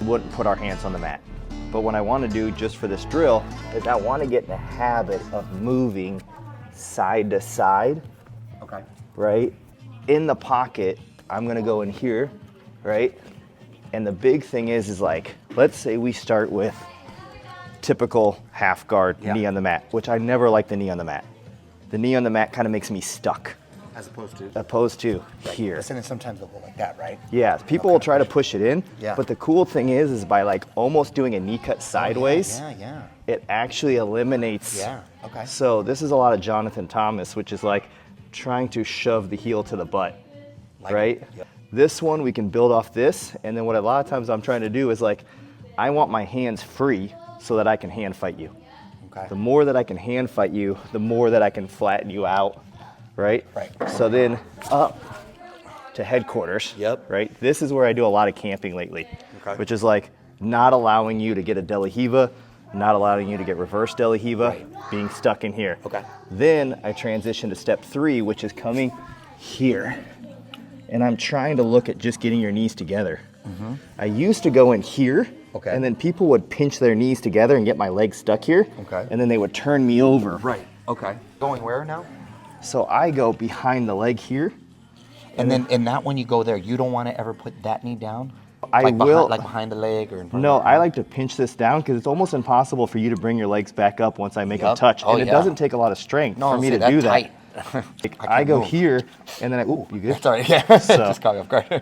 wouldn't put our hands on the mat. But what I want to do just for this drill is I want to get in the habit of moving side to side. Okay. Right? In the pocket, I'm going to go in here, right? And the big thing is like, let's say we start with typical half guard, knee on the mat, which I never like the knee on the mat. The knee on the mat kind of makes me stuck. As opposed to? Opposed to here. And then sometimes they'll go like that, right? Yeah, people will try to push it in, but the cool thing is by like almost doing a knee cut sideways, it actually eliminates. Yeah, okay. So this is a lot of Jonathan Thomas, which is like trying to shove the heel to the butt, right? Yep. This one we can build off this, and then what a lot of times I'm trying to do is like, I want my hands free so that I can hand fight you. Okay. The more that I can hand fight you, the more that I can flatten you out. Right? Right. So then up to headquarters. Yep. Right? This is where I do a lot of camping lately, which is like not allowing you to get a De La Hiva, not allowing you to get reverse De La Hiva, being stuck in here. Okay. Then I transition to step 3, which is coming here. And I'm trying to look at just getting your knees together. Mm-hmm. I used to go in here, and then people would pinch their knees together and get my legs stuck here, and then they would turn me over. Right. Okay. Going where now? So I go behind the leg here. And then in that when you go there, you don't want to ever put that knee down? I like will. Behind the leg or in front No, of the I like to pinch this down because it's almost impossible for you to bring your legs back up once I make them touch. And it doesn't take a lot of strength for me to do that. Like, I go here and then ooh, you good? Sorry, yeah. So, just caught me off guard.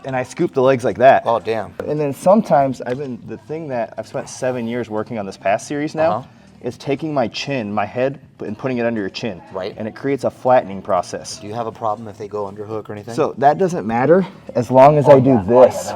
And I scoop the legs like that. Oh, damn. And then sometimes the thing that I've spent 7 years working on this past series now, is taking my chin, my head, and putting it under your chin. Right. And it creates a flattening process. Do you have a problem if they go underhook or anything? So that doesn't matter as long as I do this.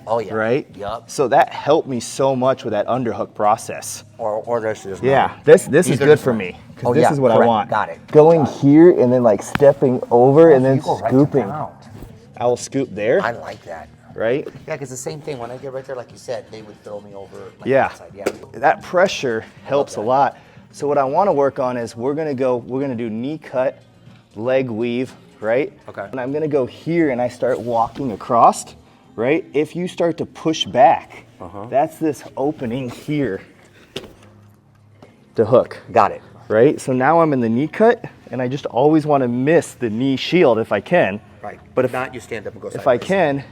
Oh, yeah. Right? Yup. So that helped me so much with that underhook process. Or this is this is good for me. Because this is what I want. Got it. Going here and then like stepping over and then scooping. I will scoop there. I like that. Right? Yeah, because the same thing, when I get right there, like you said, they would throw me over. Like outside. That pressure helps a lot. So what I want to work on is we're gonna do knee cut, leg weave, right? Okay. And I'm gonna go here and I start walking across, right? If you start to push back, that's this opening here to hook. Got it. Right? So now I'm in the knee cut and I just always want to miss the knee shield if I can. Right. But if not, you stand up and go sideways. If I can,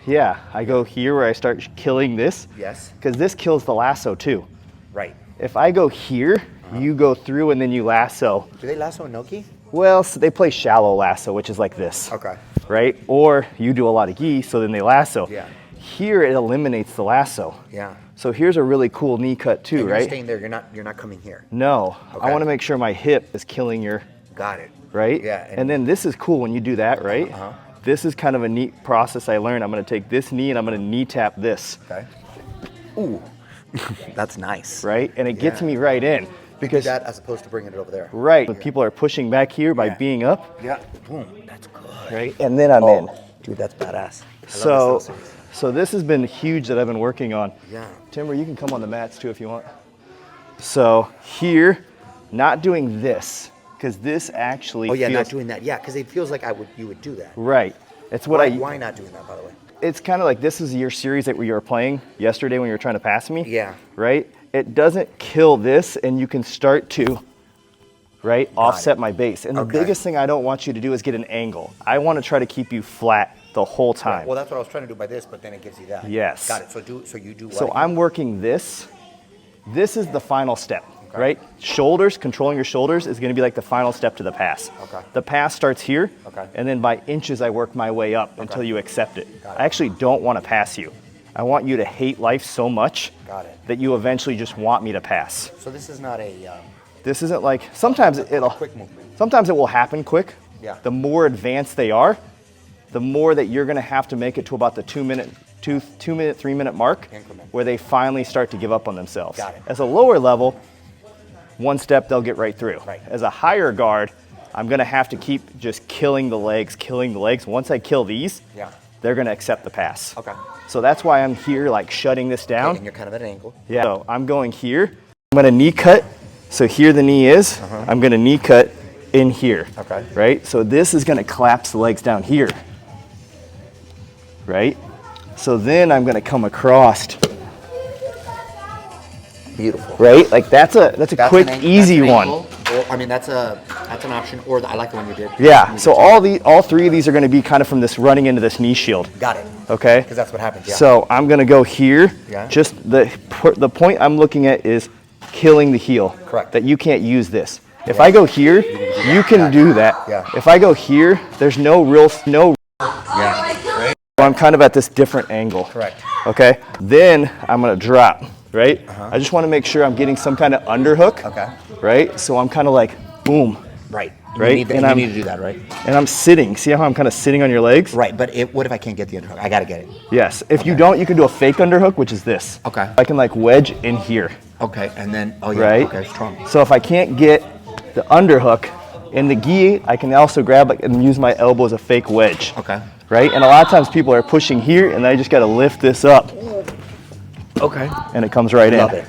I go here where I start killing this. Yes. Because this kills the lasso too. Right. If I go here, you go through and then you lasso. Do they lasso in NoGi? Well, so they play shallow lasso, which is like this. Okay. Right? Or you do a lot of gi, so then they lasso. Yeah. Here it eliminates the lasso. Yeah. So here's a really cool knee cut too, and right? You're staying there. You're not coming here. No. Okay. I want to make sure my hip is killing your. Got it. Right? Yeah. And then this is cool when you do that, right? This is kind of a neat process I learned. I'm going to take this knee and I'm going to knee tap this. Okay. Ooh. That's nice. Right? And it gets me right in. Because that as opposed to bringing it over there. Right. When people are pushing back here by being up. Yeah. Boom. That's good. Right? And then I'm in. Dude, that's badass. So this has been huge that I've been working on. Yeah. Timber, you can come on the mats too if you want. So here, not doing this, because this actually feels... not doing that. Yeah, because it feels like you would do that. Right. It's what Why not doing that, by the way? It's kind of like this is your series that you were playing yesterday when you were trying to pass me. Yeah. Right? It doesn't kill this and you can start to, offset my base. And the biggest thing I don't want you to do is get an angle. I want to try to keep you flat the whole time. Yeah, well, that's what I was trying to do by this, but then it gives you that. Yes. Got it. So you do what? So I'm working this. This is the final step, right? Shoulders, controlling your shoulders is going to be like the final step to the pass. Okay. The pass starts here, okay, and then by inches I work my way up until you accept it. I actually don't want to pass you. I want you to hate life so much that you eventually just want me to pass. So this is not a... this isn't like, sometimes it'll... quick movement. Sometimes it will happen quick. Yeah. The more advanced they are, the more that you're going to have to make it to about the 3 minute mark where they finally start to give up on themselves. Got it. As a lower level, one step they'll get right through. Right. As a higher guard, I'm going to have to keep just killing the legs. Once I kill these, they're going to accept the pass. Okay. So that's why I'm here, like shutting this down. Okay, and you're kind of at an angle. Yeah. So I'm going here. I'm going to knee cut. So here the knee is. I'm going to knee cut in here. Okay. Right? So this is going to collapse the legs down here. Right? So then I'm going to come across Beautiful. Right? Like that's a quick, easy one. I mean, that's an option. Or I like the one you did. Yeah. So all three of these are going to be kind of from this running into this knee shield. Got it. Okay. Because that's what happens. Yeah. So I'm going to go here. Yeah. Just the point I'm looking at is killing the heel. Correct. That you can't use this. If I go here, you can do that. Yeah. If I go here, there's no. Yeah. Right. So I'm kind of at this different angle. Correct. Okay. Then I'm going to drop. Right. I just want to make sure I'm getting some kind of underhook. Okay. Right. So I'm kind of like boom. Right. Right. You need to do that, right? And I'm sitting. See how I'm kind of sitting on your legs? Right. But what if I can't get the underhook? I got to get it. Yes. If you don't, you can do a fake underhook, which is this. Okay. I can like wedge in here. Okay. And then, oh yeah. Right. Okay. Strong. So if I can't get the underhook in the gi, I can also grab it and use my elbow as a fake wedge. Okay. Right. And a lot of times people are pushing here, and I just got to lift this up. Okay. And it comes right in. Love it.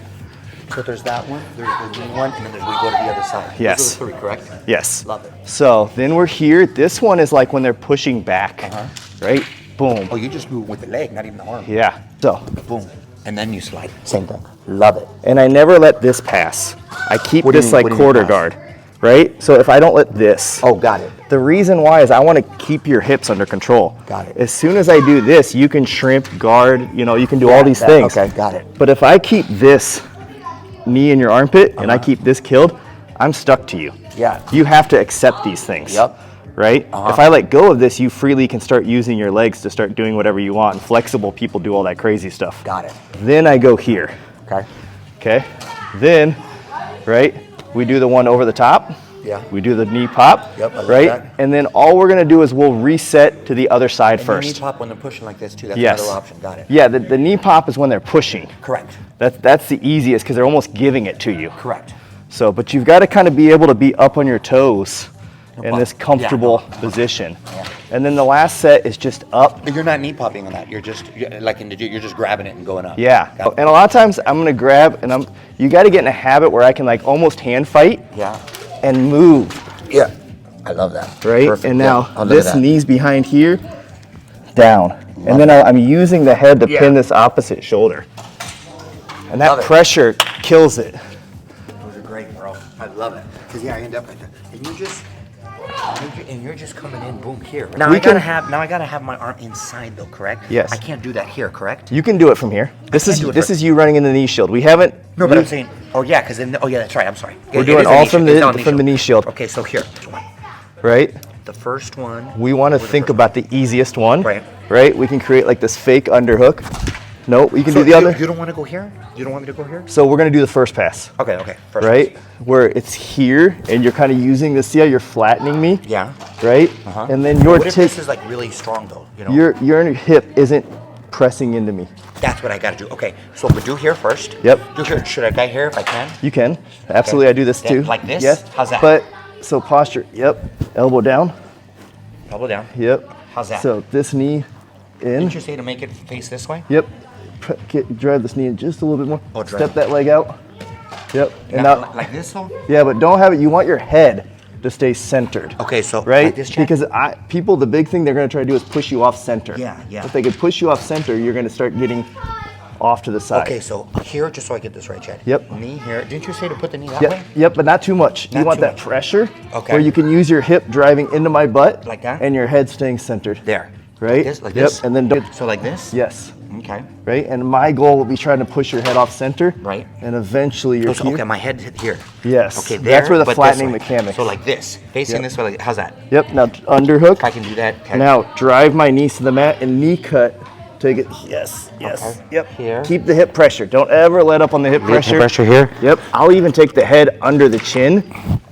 So there's that one, there's the green one, and then we go to the other side. Yes. Those are the three, correct? Yes. Love it. So then we're here. This one is like when they're pushing back. Right. Boom. Oh, you just move with the leg, not even the arm. Yeah. So Boom. And then you slide. Same thing. Love it. and I never let this pass. I keep What do you this mean- like what do you mean quarter pass? guard. Right? So if I don't let this, Oh, got it. the reason why is I want to keep your hips under control. Got it. As soon as I do this, you can shrimp, guard, you can do all these things. Okay, got it. But if I keep this knee in your armpit and I keep this killed, I'm stuck to you. Yeah. You have to accept these things. Yep. Right? If I let go of this, you freely can start using your legs to start doing whatever you want. And flexible people do all that crazy stuff. Got it. Then I go here. Okay. Okay? Then, right, we do the one over the top. Yeah. We do the knee pop, Yep, I like right? that. And then all we're gonna do is we'll reset to the other side And first. knee pop when they're pushing like this too. That's Yes. another option. Got it. Yeah, the knee pop is when they're pushing. Correct. That's the easiest because they're almost giving it to you. Correct. So, but you've got to kind of be able to be up on your toes in this Yeah, comfortable no. position. Yeah. And then the last set is just up. But you're not knee popping on that. You're just you're just grabbing it and going up. Yeah. Got it. And a lot of times I'm gonna grab and you got to get in a habit where I can like almost hand fight Yeah. and move. Yeah. I love that. Right? Perfect. And Yeah. now Oh, look at this that. knee's behind here, down. And then I'm using the head to Yeah. pin this opposite shoulder. And that Love it. pressure kills it. Those are great, bro. I love it. Cause yeah, I end up like that. And you're just coming in, boom, here. Now We I gotta can- have my arm inside though, correct? Yes. I can't do that here, correct? You can do it from here. This can't do it is from- you running in the knee shield. We haven't. No, but I'm saying, oh yeah, because then, oh yeah, that's right. I'm sorry. We're It doing is a all knee from shield. It's the- not a from the knee shield. Okay, so here, Right? the first one. We want to think about the easiest one. Right. Right? We can create like this fake underhook. No, you can So do the other. You don't want to go here? You don't want me to go here? So we're gonna do the first pass. Okay. First Right? Where it's here and you're kind of using this. See how you're flattening me? Yeah. Right? Uh-huh. And then your What if this is like really strong though? You know. your hip isn't pressing into me. That's what I got to do. Okay, so but do here first. Yep. Do here. Should I go here if I can? You can. Absolutely, I do this Yeah, too. like this? Yes. How's that? But so posture. Yep. Elbow down. Elbow down. Yep. How's that? So this knee in. Didn't you say to make it face this way? Yep. Drive this knee in just a little bit more. Oh, drive Step it. that leg out. Yep. And Now, now, like this though? yeah, but don't have it. You want your head to stay centered. Okay, so Right? like this, Chad? Because people, the big thing they're going to try to do is push you off center. Yeah. If they could push you off center, you're going to start getting off to the side. Okay, so here, just so I get this right, Chad. Yep. Knee here. Didn't you say to put the knee that Yep, way? yep, but not too much. Not You want too that much. pressure Okay. where you can use your hip driving into my butt. Like that? And your head staying centered. There. Right? Like Yep, this? and then don't. So like this? Yes. Okay. Right? And my goal will be trying to push your head off center. Right. And eventually you're Oh, so, here. okay, my head hit here. Yes. Okay, That's there, where the but this flattening way. mechanics. So like this, facing Yep. this way. Like, how's that? Yep, now underhook. If I can do that. Okay. Now drive my knees to the mat and knee cut. Take it. Yes. Okay. Yep. Here. Keep the hip pressure. Don't ever let up on the hip pressure. Pressure here. Yep. I'll even take the head under the chin.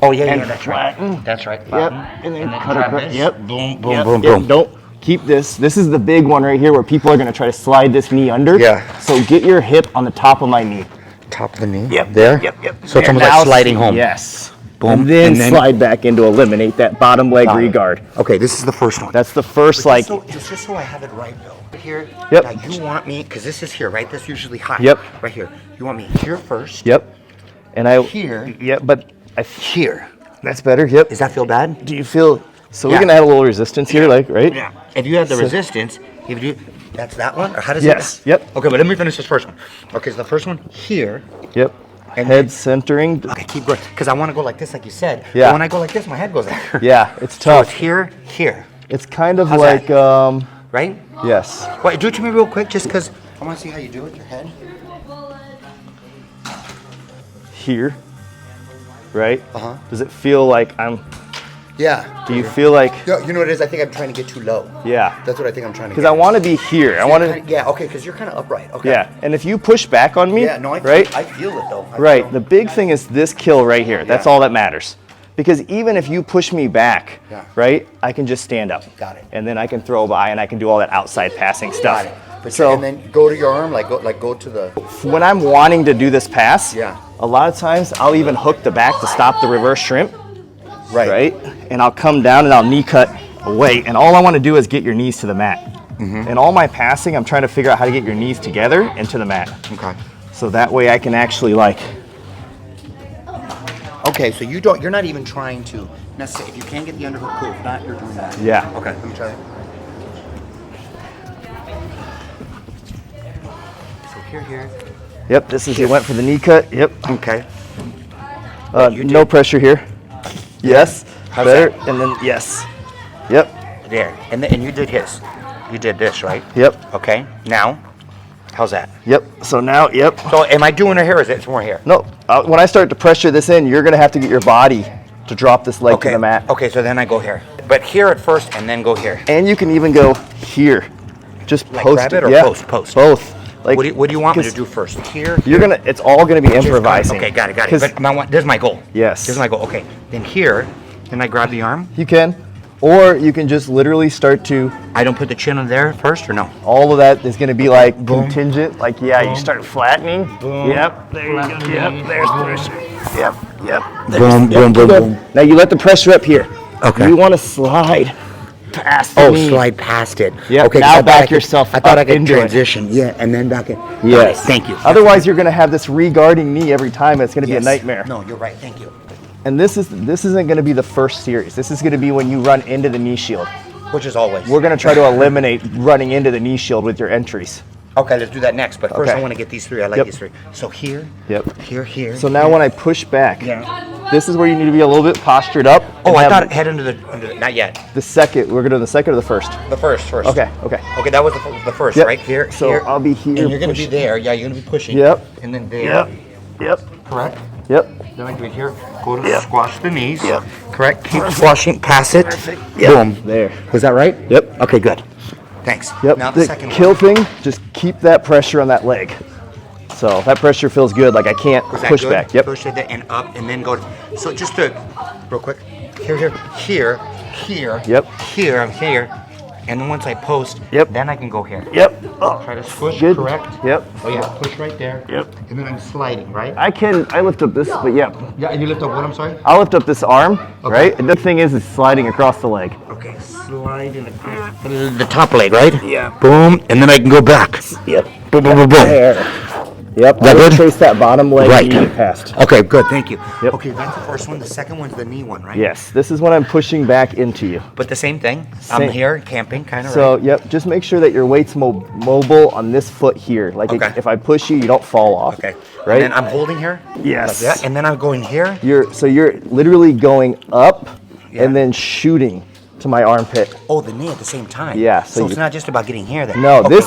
Oh yeah, And yeah, that's right. flatten. That's right. Yep. Flatten. And then cut grab across. this. Yep. Boom, boom, Yep. boom, Yep. boom. Don't keep this. This is the big one right here where people are going to try to slide this knee under. Yeah. So get your hip on the top of my knee. Top of the knee. Yep. There. Yep. So it's There. almost Now like sliding home. Yes. Boom. And then, And then- slide back in to eliminate that bottom leg Got it. regard. Okay, this is the first one. That's the first like. Just so I have it right though. Here. Yep. Now you want me, because this is here, right? That's usually high. Yep. Right here. You want me here first. Yep. And I. Here. Yep. But Here. that's better. Yep. Does that feel bad? Do you feel? So Yeah. we can add a little resistance here, like right? Yeah. If you have the resistance, if you that's that one, or how does Yes. it? Yep. Okay, but let me finish this first one. Okay, so the first one here. Yep. And head centering. Okay, keep going. Because I want to go like this, like you said. Yeah. But when I go like this, my head goes there. Yeah, it's So tough. it's here, here. It's kind of How's like, that? Right? yes. Wait, do it to me real quick, just because I want to see how you do it with your head. Here, right? Uh-huh. Does it feel like I'm, Yeah. do you feel like, You know what it is? I think I'm trying to get too low. yeah. That's what I think I'm trying to get. Because I want to be here. I want to, Yeah, okay, because you're kind of upright. Okay. yeah. And if you push back on me, Yeah, no, I feel it though. Right. The big thing is this kill right here. That's all that matters. Because even if you push me back, right, I can just stand up. Got it. And then I can throw by and I can do all that outside passing stuff. Got it. But So and then go to your arm, go to the. when I'm wanting to do this pass, Yeah. a lot of times I'll even hook the back to stop the reverse shrimp. Right. And I'll come down and I'll knee cut away. And all I want to do is get your knees to the mat. And all my passing, I'm trying to figure out how to get your knees together and to the mat. Okay. So that way I can actually like. Okay, so you're not even trying to necessarily. If you can't get the underhook, cool. If not, you're doing that. Yeah. Okay, let me try that. So here. Yep, this is, you went for the knee cut. Yep. Okay. No pressure here. Yes. How's Better. that? And then yes. Yep. There. And you did his. You did this, right? Yep. Okay. Now, how's that? Yep. So now, yep. So am I doing it here or is it more here? No. When I start to pressure this in, you're gonna have to get your body to drop this leg Okay. to the mat. Okay, so then I go here. But here at first and then go here. And you can even go here. Just Like post grab it. it or Yeah. post? Both. Like, What do you want me to 'cause do first? Here? You're gonna. It's all gonna be improvising. Okay, got it. 'Cause But this is my goal. Yes. This is my goal. Okay. Then here, then I grab the arm. You can, or you can just literally start to. I don't put the chin on there first or no? All of that is gonna be like contingent. Like you start flattening. Yep. There you go. Yep. There's pressure. Yep. Boom, boom, boom, boom. Now you let the pressure up here. Okay. You want to slide past the knee. Slide past it. Yep, Okay. now so I thought back I could- yourself I thought I up could into it. transition. Yeah, and then back in. Yes. Thank you. Otherwise, you're going to have this re-guarding knee every time. It's going to be a Yes. nightmare. No, you're right. Thank you. And this isn't going to be the first series. This is going to be when you run into the knee shield. Which is always. We're going to try to eliminate running into the knee shield with your entries. Okay, let's do that next. But first, Okay. I want to get these three. I like Yep. these three. So here. Yep. Here. So now when I push back, Yeah. this is where you need to be a little bit postured up. Oh, and I have thought head into the. Not yet. the second. We're going to do the second or the first? The first. Okay. Okay, that was the first, Yep. right? Here. So here. I'll be here And you're going to be pushing. there. Yeah, you're going to be pushing. Yep. And then there. Yep. Correct. Yep. Then I go here. Go to squash the knees. Yep. Correct. Keep squashing. Pass it. Yep. Boom. There. Was that right? Yep. Okay, good. Thanks. Yep. Now the The second kill one. thing, just keep that pressure on that leg. So that pressure feels good. Like I can't Was that push good? back. Yep. Push it and up and then go. So just to, real quick. Here. Yep. Here. And then once I post, Yep. then I can go here. Yep. Oh, Try to push, good. correct? Yep. Oh yeah, push right there. Yep. And then I'm sliding, right? I lift up this, but yep. Yeah, and you lift up what, I'm sorry? I'll lift up this arm, right? And the thing is sliding across the leg. Okay, slide in the top leg, right? Yeah. Boom, and then I can go back. Yep. Boom, boom, boom, boom. There. Yep. That I would good? trace that bottom leg Right. and you get past. Okay, good, thank you. Yep. Okay, that's the first one. The second one's the knee one, right? Yes. This is when I'm pushing back into you. But the same thing. I'm Same. here camping, kind of. So right? yep. Just make sure that your weight's mobile on this foot here. Like Okay. if I push you, you don't fall off. Okay. Right. And then I'm holding here. Yes. Like that, and then I'm going here. You're literally going up Yeah. and then shooting to my armpit. Oh, the knee at the same time. Yeah, So so it's you- not just about getting here then. No, Okay.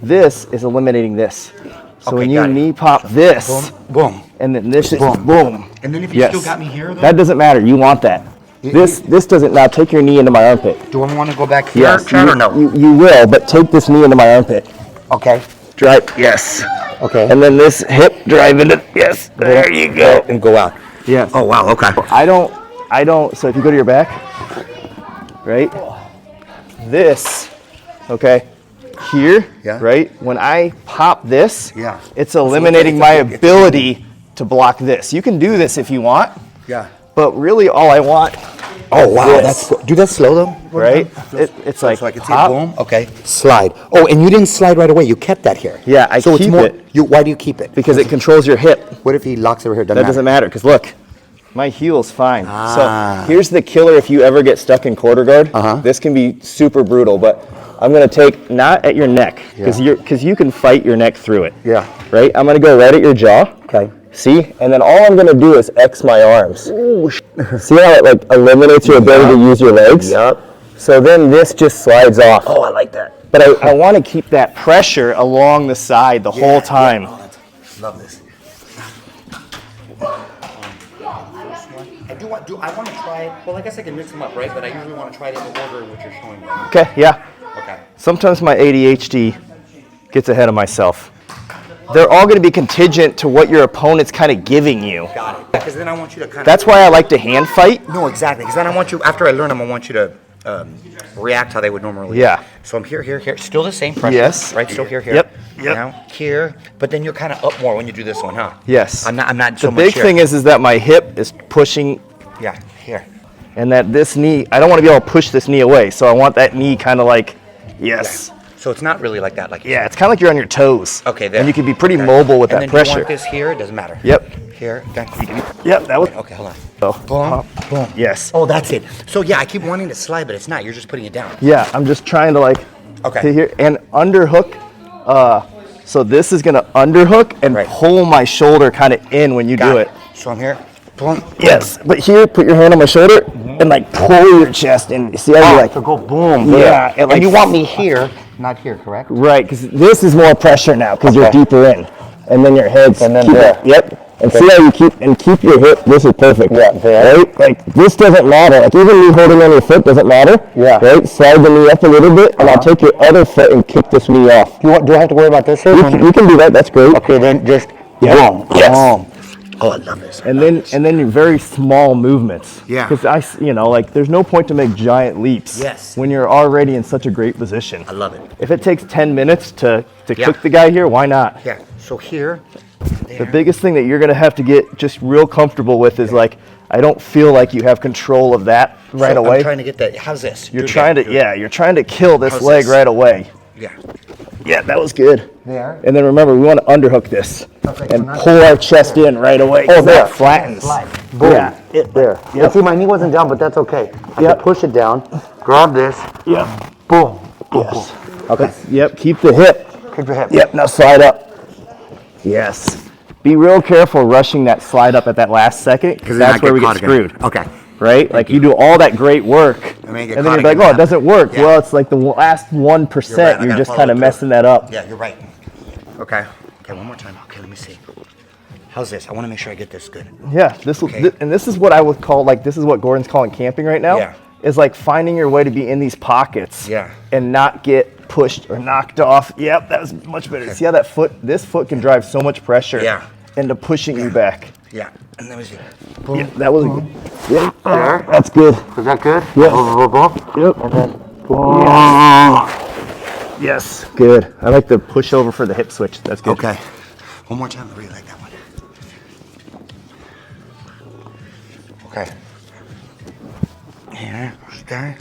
this is eliminating this. So Okay, when you got it. knee pop this, Boom, boom. and then this is Boom. boom. And then if you still got me here, though? that doesn't matter. You want that. This doesn't. Now take your knee into my armpit. Do I want to go back here, Yes, Chad, or no? you will, but take this knee into my armpit. Okay. Drive. Yes. Okay. And then this hip drive into. Yes. There you go. And go out. Yes. Oh, wow, okay. I don't. So if you go to your back, right? This, okay, here, Yeah. right? When I pop this, Yeah. it's eliminating it's my a- ability to block this. You can do this if you want, Yeah. but really all I want, Oh, wow, This. that's good. Do that slow, though. right? It's like So I can see it, pop. boom. Okay. Slide. Oh, and you didn't slide right away. You kept that here. Yeah, I so keep it's more, it. Why do you keep it? Because it controls your hip. What if he locks it over here? That doesn't matter, because look, my heel's fine. Ah. So here's the killer if you ever get stuck in quarter guard. Uh-huh. This can be super brutal, but I'm gonna take, not at your neck, because Yeah. you can fight your neck through it. Yeah. right? I'm gonna go right at your jaw. Okay. See? And then all I'm gonna do is X my arms. Ooh. See how it like eliminates your ability to use your legs? Yep. So then this just slides off. Oh, I like that. But I want to keep that pressure along the side the whole time. Yeah. Oh, love this. I want to try it. Well, I guess I can mix them up, right? But I usually want to try it in the order in which you're showing me. Okay, yeah. Okay. Sometimes my ADHD gets ahead of myself. They're all going to be contingent to what your opponent's kind of giving you. Got it. Because then I want you to kind of... That's why I like to hand fight. No, exactly. Because then I want you, after I learn them, I want you to react how they would normally. Yeah. So I'm here, here, here. Still the same pressure. Yes. Right? Still here, here. Yep. Now, here. But then you're kind of up more when you do this one, huh? Yes. I'm not so the much big here. thing is that my hip is pushing. Yeah, here. And that this knee, I don't want to be able to push this knee away. So I want that knee kind of like, yes. Yeah. So it's not really like that. Like Yeah, it's kind of like you're on your toes. Okay, there. And you can be pretty mobile with and that then pressure. You want this here? It doesn't matter. Yep. Here. Then you can, Yep, that was. okay, hold on. Oh. Boom. Boom. Yes. Oh, that's it. So yeah, I keep wanting to slide, but it's not. You're just putting it down. Yeah, I'm just trying to like Okay. hit here and underhook. So this is gonna underhook and Right. pull my shoulder kind of in when you do it. So I'm here. Boom. Yes, but here, put your hand on my shoulder and like pull your chest in. See how you like? So go boom. Yeah, And, like you want me here, not here, correct? Right, because this is more pressure now because you're Okay. deeper in, and then your head's And then keep there. it- Yep. And see how you keep your hip. This is perfect. Yeah, there. Right. Like this doesn't matter. Like even me holding on your foot doesn't matter. Yeah. Right. Slide the knee up a little bit, and I'll take your other foot and kick this knee off. Do I have to worry about this here? You can do that. That's great. Okay, then just Yeah. boom. Yes. Boom. Oh, I love this. And then your very small movements. Yeah. Because like there's no point to make giant leaps. Yes. When you're already in such a great position. I love it. If it takes 10 minutes to Yeah. cook the guy here, why not? Yeah. So here. There. The biggest thing that you're gonna have to get just real comfortable with is like, I don't feel like you have control of that right So away. I'm trying to get that. How's this? You're trying to kill this How's leg this? right away. Yeah. Yeah, that was good. There. And then remember, we want to underhook this Okay, and so not pull our chest in right away. 'cause that flattens. Slide. Boom. Yeah, there. Yeah, see, my knee wasn't down, but that's okay. I Yep. can push it down, grab this, Yep. boom. Yes. Okay. Yep. Keep the hip. Keep your hip. Yep. Now slide up. Yes. Be real careful rushing that slide up at that last second, because that's where we get screwed. Okay. Right? Like you do all that great work, And then you get and then caught you're like, again. oh, it doesn't work. Yeah. Well, it's like the last 1%. You're right, I You're gotta just follow kind of through. messing that up. Yeah, you're right. Okay. Okay, one more time. Okay, let me see. How's this? I want to make sure I get this good. Yeah. Okay. And this is what I would call this is what Gordon's calling camping right now. Yeah. Is like finding your way to be in these pockets. Yeah. And not get pushed or knocked off. Yep, that was much better. See how this foot can drive so much pressure. Yeah. Into pushing you back. Yeah. And let me see. Yeah, that was good. Yeah. There. That's good. Is that good? Yes. Boom, boom, boom. Yep. And then, Yes. Good. I like the push over for the hip switch. That's good. okay. One more time. I really like that one. Okay. Here. There.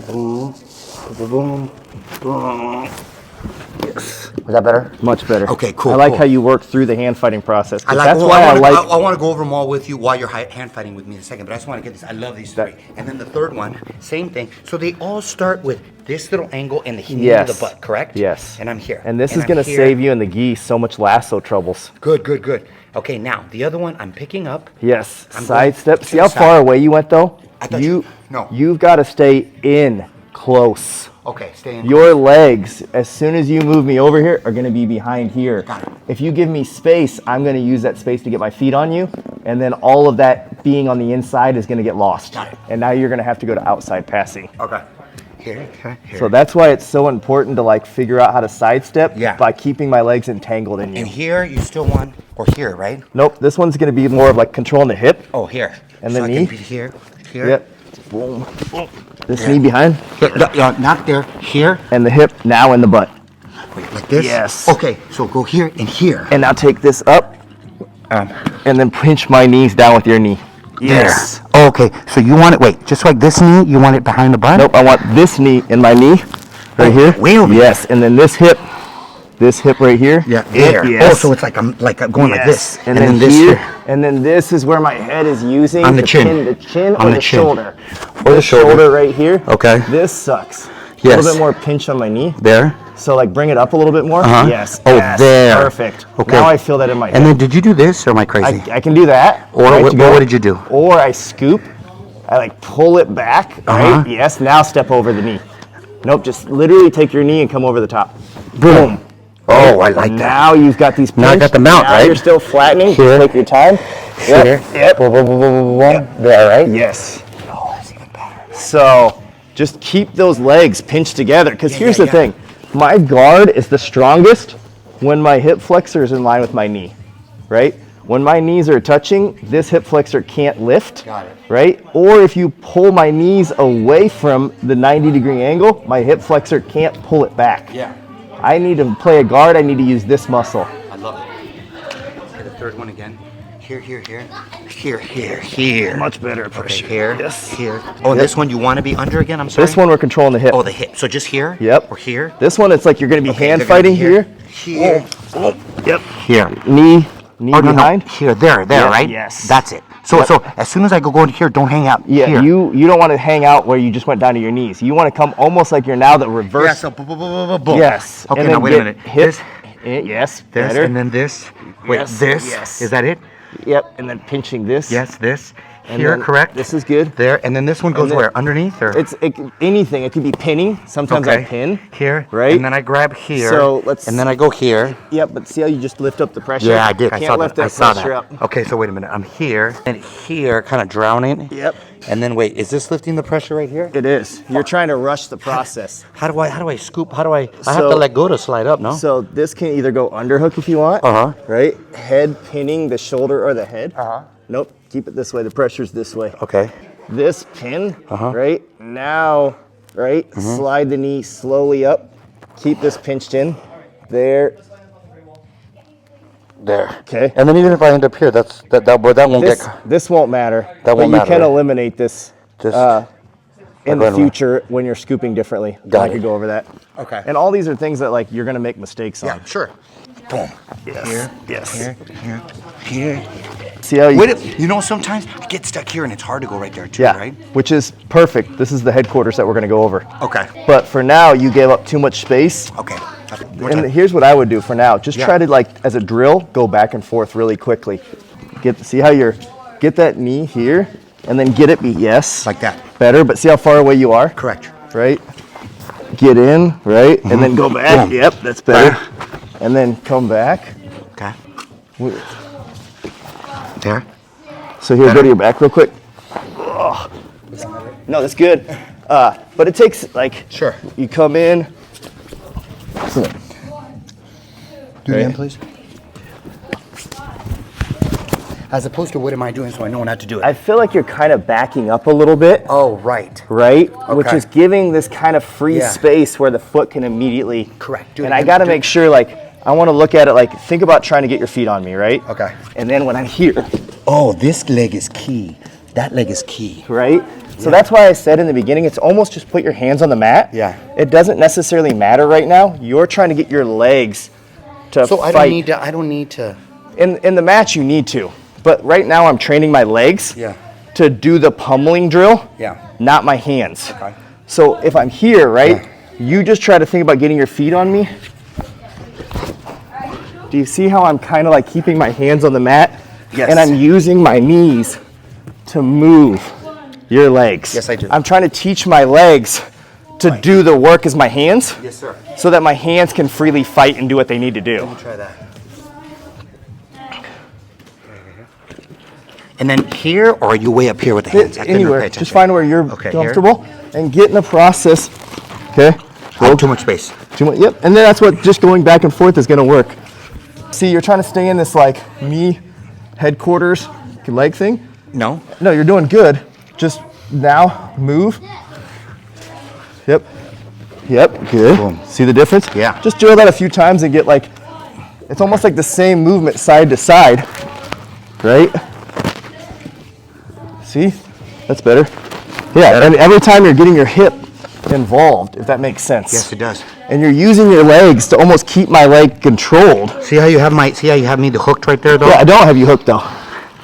Boom. Boom. Boom. Yes. Was that better? Much better. Okay, cool, I like cool. how you work through the hand fighting process. 'Cause I that's why I like. I want to go over them all with you while you're hand fighting with me in a second, but I just want to get this. I love these three. And then the third one, same thing. So they all start with this little angle and the knee to the butt, correct? Yes. And I'm here. And this is I'm going to here. save you and the gi so much lasso troubles. Good, good, good. Okay, now the other one I'm picking up. Yes. I'm Side going step. to See the how side. far away you went though? I thought no. You've got to stay in close. Okay, stay in. Your legs, as soon as you move me over here, are going to be behind here. Got it. If you give me space, I'm going to use that space to get my feet on you, and then all of that being on the inside is going to get lost. Got it. And now you're going to have to go to outside passing. Okay. Here, here, here. So that's why it's so important to like figure out how to sidestep Yeah. by keeping my legs entangled in you. And here you still want, or here, right? Nope, this one's going to be more of like controlling the hip. Oh, here. And so the I knee? can be here, here. Yep. Boom. This knee behind, Not there. Here. and the hip now in the butt. Wait, like this? Yes. Okay, so go here and here. And now take this up, and then pinch my knees down with your knee. Yes. There. Okay, so you want it, wait, just like this knee, you want it behind the butt? Nope, I want this knee in my knee, right here. way over Yes, and then this hip right here. Yeah, there. Yes. Oh, so it's like I'm going like this. And then this here, and then this is where my head is using On the to chin. pin the chin On or the the chin. shoulder. Or the This shoulder right here. Okay. This sucks. A little bit more pinch on my knee. There. So like bring it up a little bit more. Yes. Oh, yes. there. Perfect. Okay. Now I feel that in my hip. And then did you do this or am I crazy? I can do that. Or right, what did you do? Or I scoop. I like pull it back. Right. Yes. Now step over the knee. Nope. Just literally take your knee and come over the top. Boom. Oh, I like that. Now you've got these pinch. Now I got the mount, now right? You're still flattening. Here. Take your time. Here. Yep. Boom, boom, boom, boom, boom, boom. There, right? Yes. Oh, that's even better. So just keep those legs pinched together. Because here's the thing. My guard is the strongest when my hip flexor is in line with my knee, right? When my knees are touching, this hip flexor can't lift, right? Or if you pull my knees away from the 90-degree angle, my hip flexor can't pull it back. Yeah. I need to play a guard, I need to use this muscle. I love it. Okay, the third one again. Here, here, here. Here, here, here. Much better pressure. Okay, here, Yes. here. Oh, and this one you want to be under again? I'm sorry? This one we're controlling the hip. Oh, the hip. So just here? Yep. Or here? This one, it's like you're going to be hand they're gonna be fighting here. Here. Oh, yep. Here. Knee Oh, behind. no. Here, there, Yeah, right? yes. That's it. So so as soon as I go into here, don't hang out. Yeah, here. you don't want to hang out where you just went down to your knees. You want to come almost like you're now the reverse. Yeah, so boom, boom, boom, boom, boom, boom. Yes. Okay, And now then wait a get minute. Hip. This, Yes. this, Better. and then this. Wait, Yes, this. yes. Is that it? Yep. And then pinching this. Yes, this. And Here, then correct? This is good. There, and then this one goes then- where? Underneath or? Anything. It could be pinning. Sometimes I pin. Here. Right. And then I grab here. So let's. And then I go here. Yep. But see how you just lift up the pressure? Yeah, I did. I Can't saw lift that. I that saw pressure that. up. Okay, so wait a minute. I'm here and here, kind of drowning. Yep. And then wait, is this lifting the pressure right here? It is. You're trying to rush the process. How do I scoop? How do I have So- to let go to slide up, no? So this can either go underhook if you want. Right. Head pinning the shoulder or the head. Nope. Keep it this way. The pressure's this way. Okay. This pin, right? Now, right? Slide the knee slowly up. Keep this pinched in. There. There. Okay. And then even if I end up here, that won't This won't matter. That won't but matter, you can right? eliminate this in the future when you're scooping differently. I could go over that. Okay. And all these are things that like you're gonna make mistakes on. Yeah, sure. Boom. Yes. Here. Yes. Here. Here. Here. See how you? Wait, you know, sometimes I get stuck here and it's hard to go right there too, Yeah. right? Which is perfect. This is the headquarters that we're gonna go over. Okay. But for now, you gave up too much space. Okay. And here's what I would do for now. Just try to, like, as a drill, go back and forth really quickly. See how get that knee here, and then get it, yes. Like that. Better, but see how far away you are? Correct. Right? Get in, right? And then go back. Boom. Yep, that's better. And then come back. Okay. There. So here, go to your back real quick. Oh. No, that's good. But it takes, like, Sure. you come in. Do it again, please. As opposed to what am I doing so I know not to do it? I feel like you're kind of backing up a little bit. Oh, right. Right? Which Okay. is giving this kind of free Yeah. space where the foot can immediately. Correct. Do it And I again. got to Do make it. sure, like, I want to look at it like, think about trying to get your feet on me, right? Okay. And then when I'm here, Oh, this leg is key. That leg is key. right? So that's why I said in the beginning, it's almost just put your hands on the mat. Yeah. It doesn't necessarily matter right now. You're trying to get your legs to So fight. I don't need to. In the match, you need to. But right now, I'm training my legs Yeah. to do the pummeling drill, Yeah. not my hands. Okay. So if I'm here, right, you just try to think about getting your feet on me. Do you see how I'm kind of like keeping my hands on the mat? Yes. And I'm using my knees to move your legs. Yes, I do. I'm trying to teach my legs to do the work as my hands. Yes, sir. So that my hands can freely fight and do what they need to do. Try that. And then here, or are you way up here with the hands? I couldn't pay Anywhere. attention. Just find where you're Okay, comfortable and get in the process. Okay. I have too much space. Too much. Yep. And then that's what just going back and forth is going to work. See, you're trying to stay in this like me headquarters leg thing. No. No, you're doing good. Just now move. Yep. Yep. Good. Boom. See the difference? Yeah. Just drill that a few times and get like, it's almost like the same movement side to side. Right? See? That's better. Yeah, and every time you're getting your hip involved, if that makes sense. Yes, it does. And you're using your legs to almost keep my leg controlled. See how you have me hooked right there, though? Yeah, I don't have you hooked though.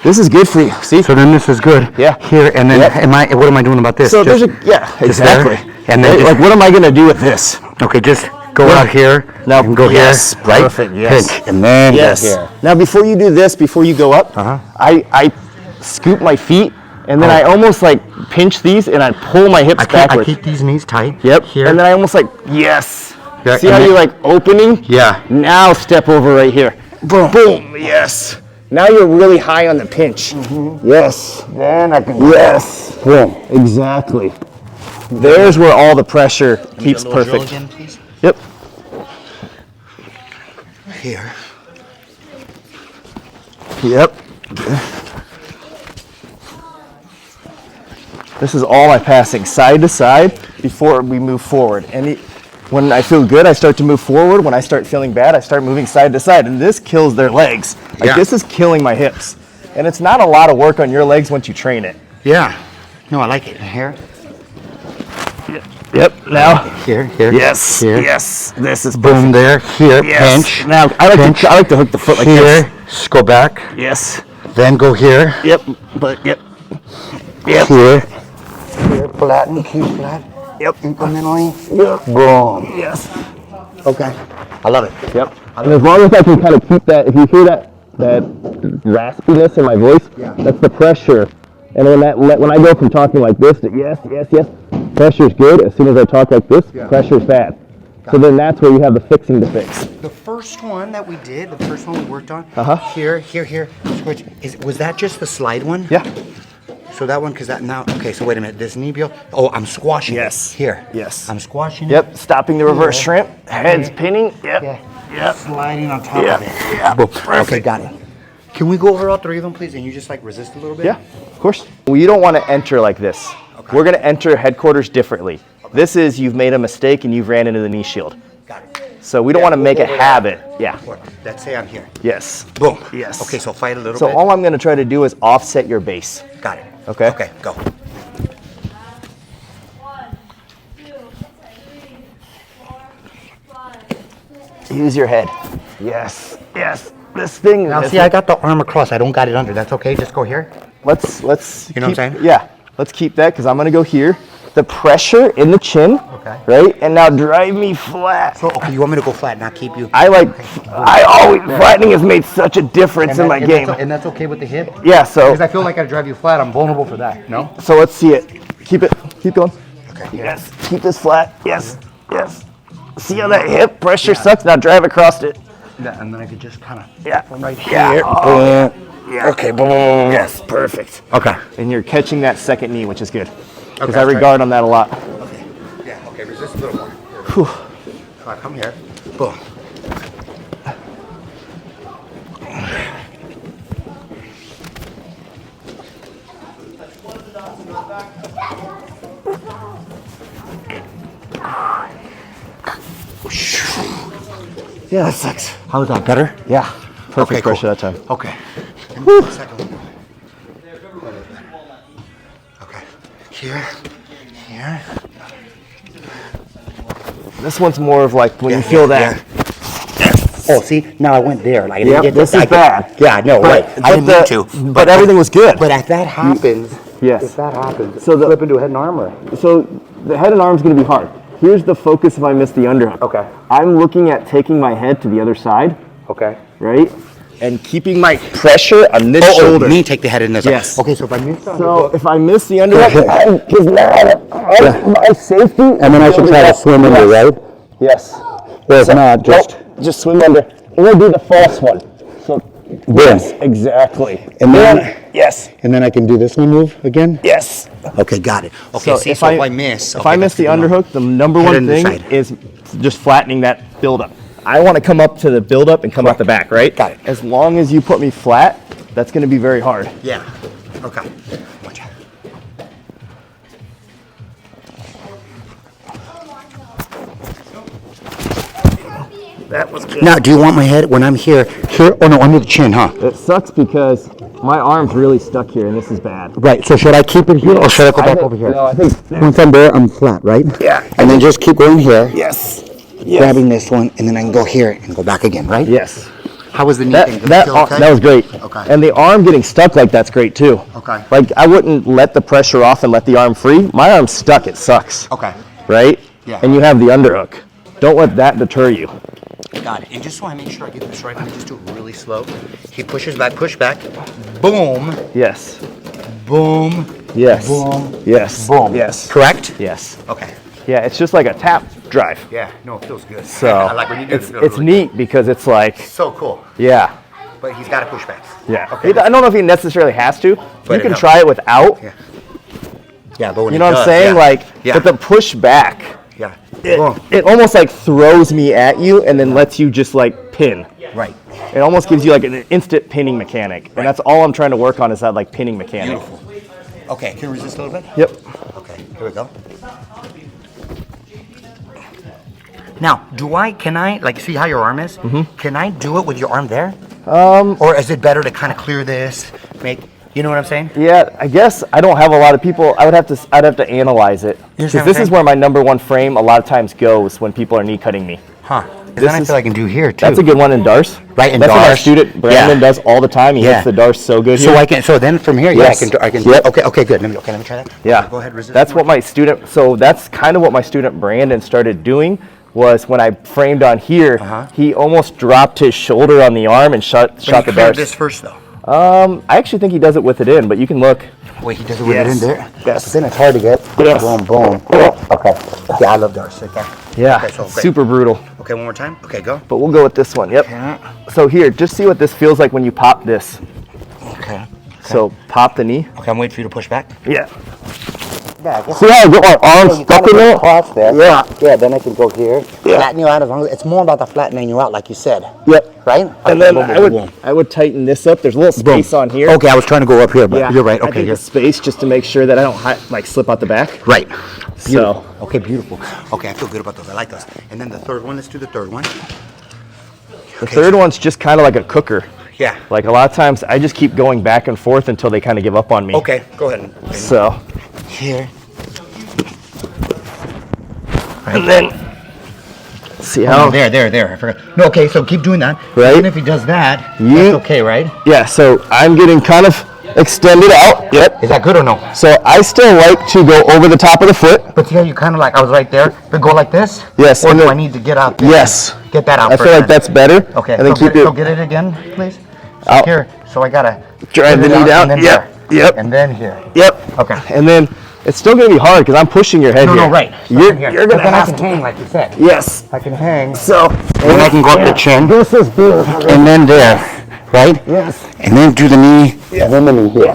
This is good for you. See? So then this is good. Yeah. Here, and then Yep. what am I doing about this? So Just- there's a, yeah, just exactly. there? And then like, what am I gonna do with this? okay, just go out here. Now and go here, right? Perfect. Yes. Pinch, and then Yes. here. Now before you do this, before you go up, I scoop my feet, and then I almost like pinch these, and I pull my hips backwards. I keep these knees tight. Yep. Here. And then I almost like yes. Yeah, See how you're like opening? Yeah. Now step over right here. Boom. Boom. Yes. Now you're really high on the pinch. Yes. Then I can. Yes. Boom. Exactly. There's where all the pressure keeps perfect. Again, please. Yep. Here. Yep. This is all my passing, side to side, before we move forward. And when I feel good, I start to move forward. When I start feeling bad, I start moving side to side. And this kills their legs. Like this is killing my hips. And it's not a lot of work on your legs once you train it. Yeah. No, I like it. Here. Yep. Now. Here. Yes. Here. Yes. This is Boom there. Here. yes. Pinch. Now I like to hook the foot like Here. this. Just go back. Yes. Then go here. Yep. But yep. Yep. Here. Here. Flatten. Keep flat. Yep. Incrementally. Yep. Boom. Yes. Okay. I love it. Yep. And as long as I can kind of keep that, if you hear that raspiness in my voice, that's the pressure. And when I go from talking like this to yes, pressure's good. As soon as I talk like this, pressure's bad. So then that's where you have the fixing to fix. The first one that we did, the first one we worked on, here, switch. Was that just the slide one? Yeah. So that one, because that now, okay, so wait a minute, this knee build, oh, I'm squashing Yes. it. Here. Yes. I'm squashing it. Yep. Stopping the reverse shrimp. Head's pinning. Yep. Yeah. Yep. Sliding on top Yeah. of it. Yeah. Boom. Perfect. Okay, got it. Can we go over all three of them, please? And you just like resist a little bit? Yeah, of course. Well, you don't want to enter like this. Okay. We're going to enter headquarters differently. Okay. This is you've made a mistake and you've ran into the knee shield. Got it. So we don't want to make a habit. Yeah. Let's say I'm here. Yes. Boom. Yes. Okay, so fight a little So bit. all I'm going to try to do is offset your base. Got it. Okay. Okay, go. 1, 2, 3, 4, 5. Use your head. Yes. Yes. This thing. Now see, I got the arm across. I don't got it under. That's okay. Just go here. Let's. You know what I'm saying? Yeah. Let's keep that because I'm going to go here. The pressure in the chin. Okay. Right. And now drive me flat. So okay, you want me to go flat, not keep you? I always flattening has made such a difference in my game. And that's okay with the hip? Yeah. So. Because I feel like I drive you flat. I'm vulnerable for that. No? So let's see it. Keep it. Keep going. Okay. Yes. Keep this flat. Yes. Yes. See how that hip pressure sucks? Now drive across it. Yeah, and then I could just kind of Yeah. right Yeah. here. Oh. Yeah. Okay, boom. Yes. Perfect. Okay. And you're catching that second knee, which is good. Because Okay, I regard on that a lot. Okay. Yeah, okay, resist a little more. Whew. So I come here. Boom. Yeah, that sucks. How's that? Better? Yeah. Perfect Okay, cool. pressure that time. Okay. And the second one. Okay. Here. This one's more of like when Yeah, you feel yeah, that. Oh, see, now I went there. Like, I Yep, didn't get this is bad. Yeah, I know, right. I didn't mean to. But everything was good. But if that happens, Yes. if that happens, So the- flip into a head and arm or? So the head and arm's going to be hard. Here's the focus if I miss the underhook. Okay. I'm looking at taking my head to the other side, Okay. right? And keeping my pressure on this shoulder. Me take the head in this. Yes. Okay, so if I miss the So if I miss the underhook, because now my safety. and then I should try to swim under, right? Yes. Or if not, just Just swim under. We're gonna do the false one. So yes, exactly. And then, yes, and then I can do this one move again. yes. Okay, got it. Okay, So if I miss, if I miss the underhook, the number Head one in the thing side. is just flattening that buildup. I want to come up to the buildup and come out the back, right? Got it. As long as you put me flat, that's going to be very hard. Yeah. Okay. Watch out. That was good. Now, do you want my head when I'm here? Here? Oh no, under the chin, huh? It sucks because my arm's really stuck here, and this is bad. Right. So should I keep it here or should I go back over here? No, I think. Once I'm there, I'm flat, right? Yeah. And then just keep going here, Yes. grabbing this one, and then I can go here and go back again, right? Yes. How was the knee That thing? Did it that feel okay? that was great. Okay. And the arm getting stuck like that's great too. Okay. Like I wouldn't let the pressure off and let the arm free. My arm's stuck. It sucks. Okay. right? Yeah. And you have the underhook. Don't let that deter you. Got it. And just so I make sure I get this right, let me just do it really slow. He pushes back, push back. Boom. Yes. Boom. Yes. Boom. Yes. Boom. Yes. Correct? Yes. Okay. Yeah, it's just like a tap drive. Yeah, no, it feels good. So I like when you do it's it. It feels really neat because it's like, good. So cool. yeah. But he's got to push back. Yeah. Okay. I don't know if he necessarily has to. But You can it try it without. Yeah. Yeah, but when You know what I'm saying? yeah. Like, Yeah. but the push back, Yeah. Boom. it almost like throws me at you and then lets you just like pin. Right. It almost gives you like an instant pinning mechanic. And that's all I'm trying to work on is that like pinning mechanic. Beautiful. Okay, can you resist a little bit? Yep. Okay, here we go. Now, can I, like, see how your arm is? Mm-hmm. Can I do it with your arm there? Or is it better to kind of clear this, you know what I'm saying? Yeah, I guess I don't have a lot of people. I'd have to analyze it. Because this is where my number one frame a lot of times goes when people are knee cutting me. Huh. Then I feel I can do here too. That's a good one in Darce. Right, in That's what my Darce. student Brandon does all the time. He hits the Darce so good here. So then from here, Yes. I can. Yep. Okay, good. Let me try that. Yeah. Go ahead, resist. That's what my student. So that's kind of what my student Brandon started doing. Was when I framed on here, he almost dropped his shoulder on the arm and shot the Darce. This first though. I actually think he does it with it in, but you can look. Wait, he does it with it in there? Yes. But then it's hard to get. Yes. Boom, boom. Okay. Yeah, I love Darce right there. Yeah, Okay, so great. super brutal. Okay, one more time. Okay, go. But we'll go with this one. Yep. So here, just see what this feels like when you pop this. Okay. So pop the knee. Okay, I'm waiting for you to push back. Yeah. Yeah, I guess. See how I get my arm stuck in there? Cross there. Yeah. Yeah, then I can go here. Yeah. Flatten you out as long as it's more about the flattening you out, like you said. Yep. Right? And then I would tighten this up. There's a little space on here. Okay, I was trying to go up here, but Yeah. you're right. I Okay, think here. the space just to make sure that I don't like slip out the back. Right. So Okay, beautiful. Okay, I feel good about those. I like those. And then the third one. Let's do the third one. the third one's just kind of like a cooker. Yeah. Like a lot of times I just keep going back and forth until they kind of give up on me. Okay, go ahead. So Here. and then see how There. I forgot. No, okay, so keep doing that. Right. Even if he does that, You- that's okay, right? yeah. So I'm getting kind of extended out. Yep. Is that good or no? So I still like to go over the top of the foot. But see how you kind of like, I was right there, but go like this? Yes, Or and do then- I need to get out there? Yes. Get that out I first. feel like then. that's better. Okay, And then so keep it. get it again, please. So Out. here, so I gotta Drive put the it knee out down. and then Yep. there. Yep. And then here. Yep. Okay. And then it's still gonna be hard because I'm pushing your head No, here. no, right. So You're, here. you're But gonna then I have can to. hang like you said. Yes. I can hang. So. And I can go up the chin. This is beautiful. And then there, right? Yes. And then do the knee. And then the knee here.